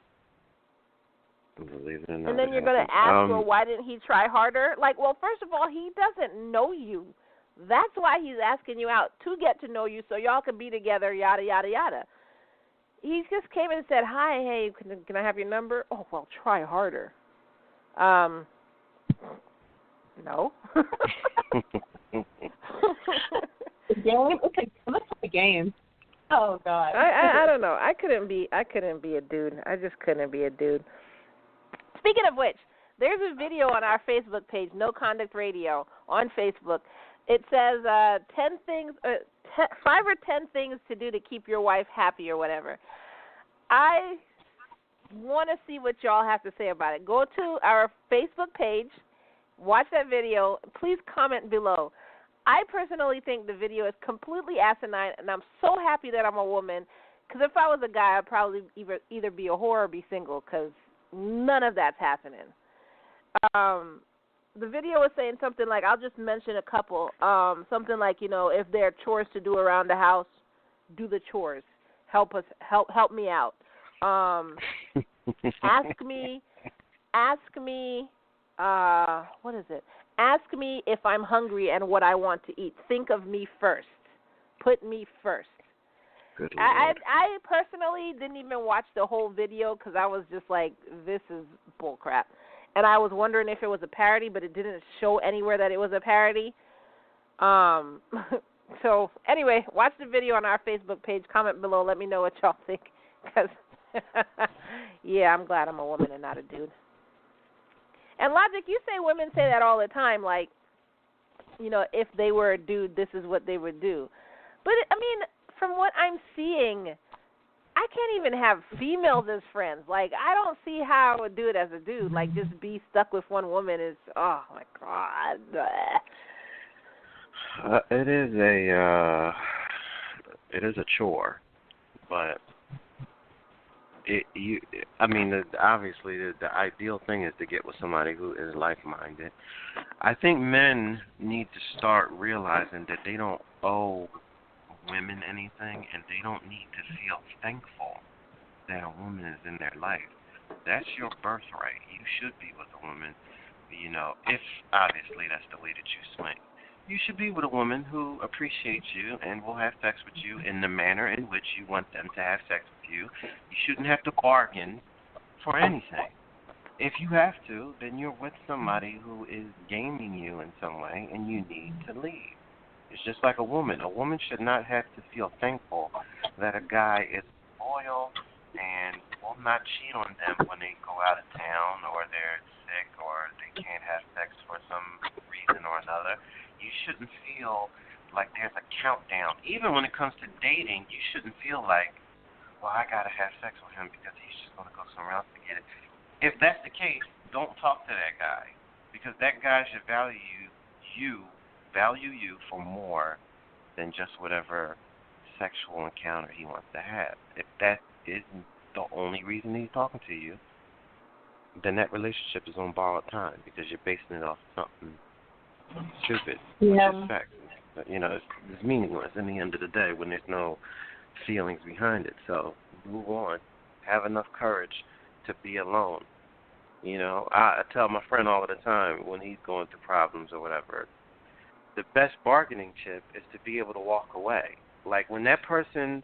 Believe it or not, and then you're going to ask, well, why didn't he try harder? Like, well, first of all, he doesn't know you. That's why he's asking you out, to get to know you so y'all can be together, yada, yada, yada. He just came in and said, hi, hey, can I have your number? Oh, well, try harder. No. The game? Let's play a game. Oh, God. I don't know. I couldn't be a dude. I just couldn't be a dude. Speaking of which, there's a video on our Facebook page, No Conduct Radio, on Facebook. It says 5 or 10 things to do to keep your wife happy or whatever. I want to see what y'all have to say about it. Go to our Facebook page, watch that video. Please comment below. I personally think the video is completely asinine, and I'm so happy that I'm a woman, because if I was a guy, I'd probably either be a whore or be single, because none of that's happening. The video was saying something like, I'll just mention a couple, something like, you know, if there are chores to do around the house, do the chores. Help me out. Ask me, what is it? Ask me if I'm hungry and what I want to eat. Think of me first. Put me first. Good Lord. I personally didn't even watch the whole video because I was just like, this is bullcrap. And I was wondering if it was a parody, but it didn't show anywhere that it was a parody. So, anyway, watch the video on our Facebook page. Comment below. Let me know what y'all think. Because, yeah, I'm glad I'm a woman and not a dude. And Logic, you say women say that all the time, like, you know, if they were a dude, this is what they would do. But, I mean, from what I'm seeing, I can't even have females as friends. Like, I don't see how I would do it as a dude. Like, just be stuck with one woman is, oh, my God. It is a chore, but obviously the ideal thing is to get with somebody who is like-minded. I think men need to start realizing that they don't owe women anything, and they don't need to feel thankful that a woman is in their life. That's your birthright. You should be with a woman, you know, if obviously that's the way that you swing. You should be with a woman who appreciates you and will have sex with you in the manner in which you want them to have sex with you. You shouldn't have to bargain for anything. If you have to, then you're with somebody who is gaming you in some way, and you need to leave. It's just like a woman. A woman should not have to feel thankful that a guy is loyal and will not cheat on them when they go out of town or they're sick or they can't have sex for some reason or another. You shouldn't feel like there's a countdown. Even when it comes to dating, you shouldn't feel like, well, I got to have sex with him because he's just going to go somewhere else to get it. If that's the case, don't talk to that guy because that guy should value you for more than just whatever sexual encounter he wants to have. If that isn't the only reason he's talking to you, then that relationship is on borrowed time because you're basing it off something stupid, which is sex. But, it's meaningless in the end of the day when there's no feelings behind it. So move on. Have enough courage to be alone. I tell my friend all of the time when he's going through problems or whatever, the best bargaining chip is to be able to walk away. Like when that person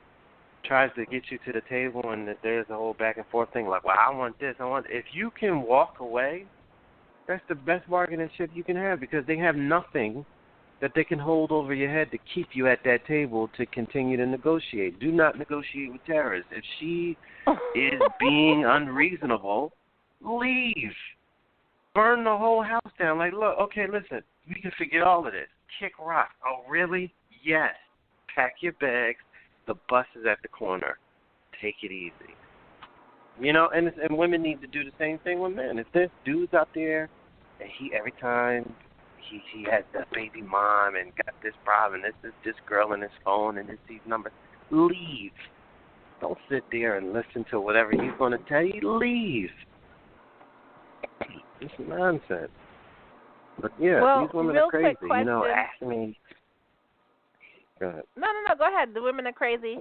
tries to get you to the table and there's a whole back and forth thing, like, well, I want this, if you can walk away, that's the best bargaining chip you can have because they have nothing that they can hold over your head to keep you at that table to continue to negotiate. Do not negotiate with terrorists. If she is being unreasonable, leave. Burn the whole house down. Like, look, okay, listen, we can forget all of this. Kick rock. Oh, really? Yes. Pack your bags. The bus is at the corner. Take it easy. And women need to do the same thing with men. If there's dudes out there and every time he has the baby mom and got this problem, this girl in his phone and these numbers, leave. Don't sit there and listen to whatever he's going to tell you. Leave. It's nonsense. But yeah, these women are crazy. Ask me. Go ahead. No, go ahead. The women are crazy.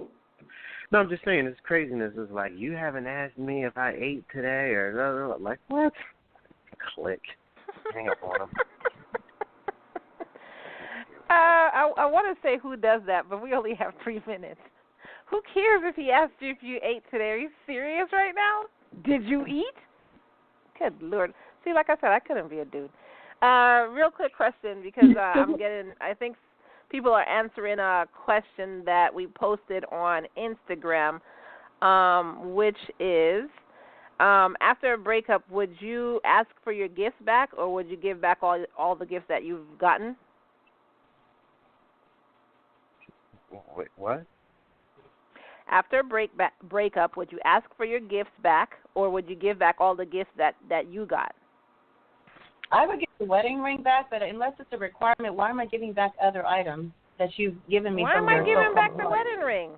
No, I'm just saying, it's craziness. It's like, you haven't asked me if I ate today or blah, blah, blah. Like, what? Click. Hang up on them. I want to say who does that, but we only have 3 minutes. Who cares if he asked you if you ate today? Are you serious right now? Did you eat? Good Lord. See, like I said, I couldn't be a dude. Real quick question because I think people are answering a question that we posted on Instagram, which is, after a breakup, would you ask for your gifts back or would you give back all the gifts that you've gotten? Wait, what? After a breakup, would you ask for your gifts back or would you give back all the gifts that you got? I would give the wedding ring back, but unless it's a requirement, why am I giving back other items that you've given me? Why am I giving back the wedding ring?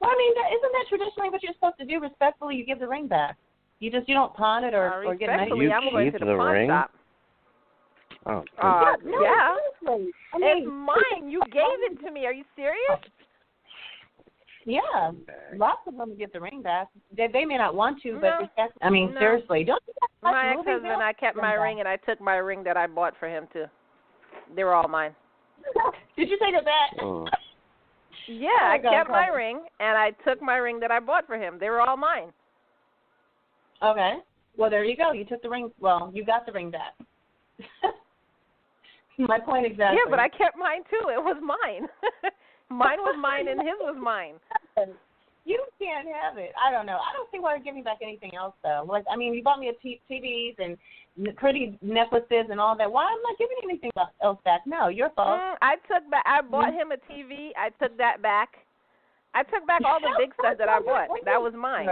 Well, I mean, isn't that traditionally what you're supposed to do? Respectfully, you give the ring back. You don't pawn it or get money. Respectfully, I'm going to the pawn shop. Oh, yeah. Seriously. It's mine. You gave it to me. Are you serious? Yeah, lots of them get the ring back. They may not want to, but seriously, don't you guys watch my movies? ex-husband, I kept my ring, and I took my ring that I bought for him too. They were all mine. Did you take it back? Yeah, I kept my ring, and I took my ring that I bought for him. They were all mine. Okay. Well, there you go. You took the ring. Well, you got the ring back. My point exactly. Yeah, but I kept mine too. It was mine. Mine was mine and his was mine. You can't have it. I don't know. I don't see why you're giving back anything else, though. Like, I mean, you bought me TVs and pretty necklaces and all that. Why am I not giving anything else back? No, your fault. I bought him a TV. I took that back. I took back all the big stuff that I bought. That was mine.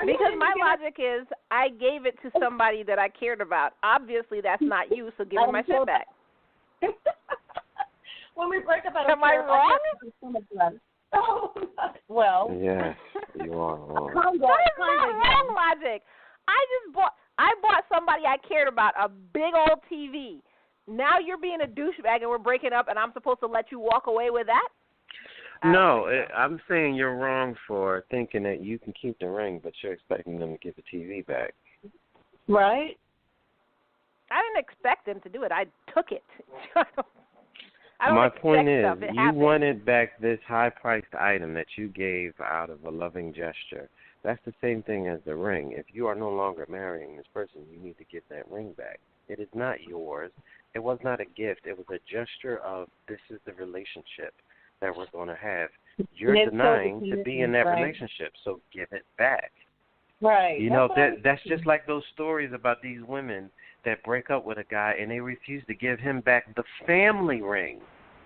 Because my logic is I gave it to somebody that I cared about. Obviously, that's not you, so give me my shit back. When we break up, am I wrong? Oh, well. Yes, you are wrong. That is not wrong logic. I bought somebody I cared about a big old TV. Now you're being a douchebag and we're breaking up and I'm supposed to let you walk away with that? No, I'm saying you're wrong for thinking that you can keep the ring, but you're expecting them to give the TV back. Right? I didn't expect them to do it. I took it. My point is, you wanted back this high-priced item that you gave out of a loving gesture. That's the same thing as the ring. If you are no longer marrying this person, you need to get that ring back. It is not yours. It was not a gift. It was a gesture of this is the relationship. that we're going to have. You're denying to be in that relationship, so give it back. Right. You know, that's just like those stories about these women that break up with a guy and they refuse to give him back the family ring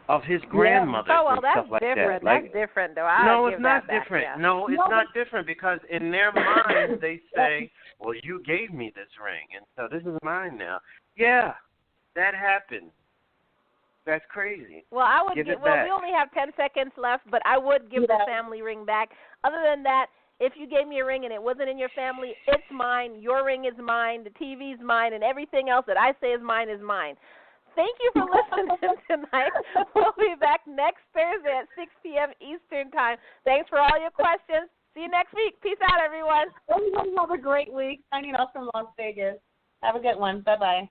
of his grandmother and stuff like that. That's different, though. No, it's not different. Yeah. No, it's not different because in their minds they say, well, you gave me this ring, and so this is mine now. Yeah, that happened. That's crazy. Well, I would we only have 10 seconds left, but I would give the family ring back. Other than that, if you gave me a ring and it wasn't in your family, it's mine. Your ring is mine. The TV's mine, and everything else that I say is mine is mine. Thank you for listening tonight. We'll be back next Thursday at 6 p.m. Eastern Time. Thanks for all your questions. See you next week. Peace out, everyone. Everyone have a great week. Signing off from Las Vegas. Have a good one. Bye-bye.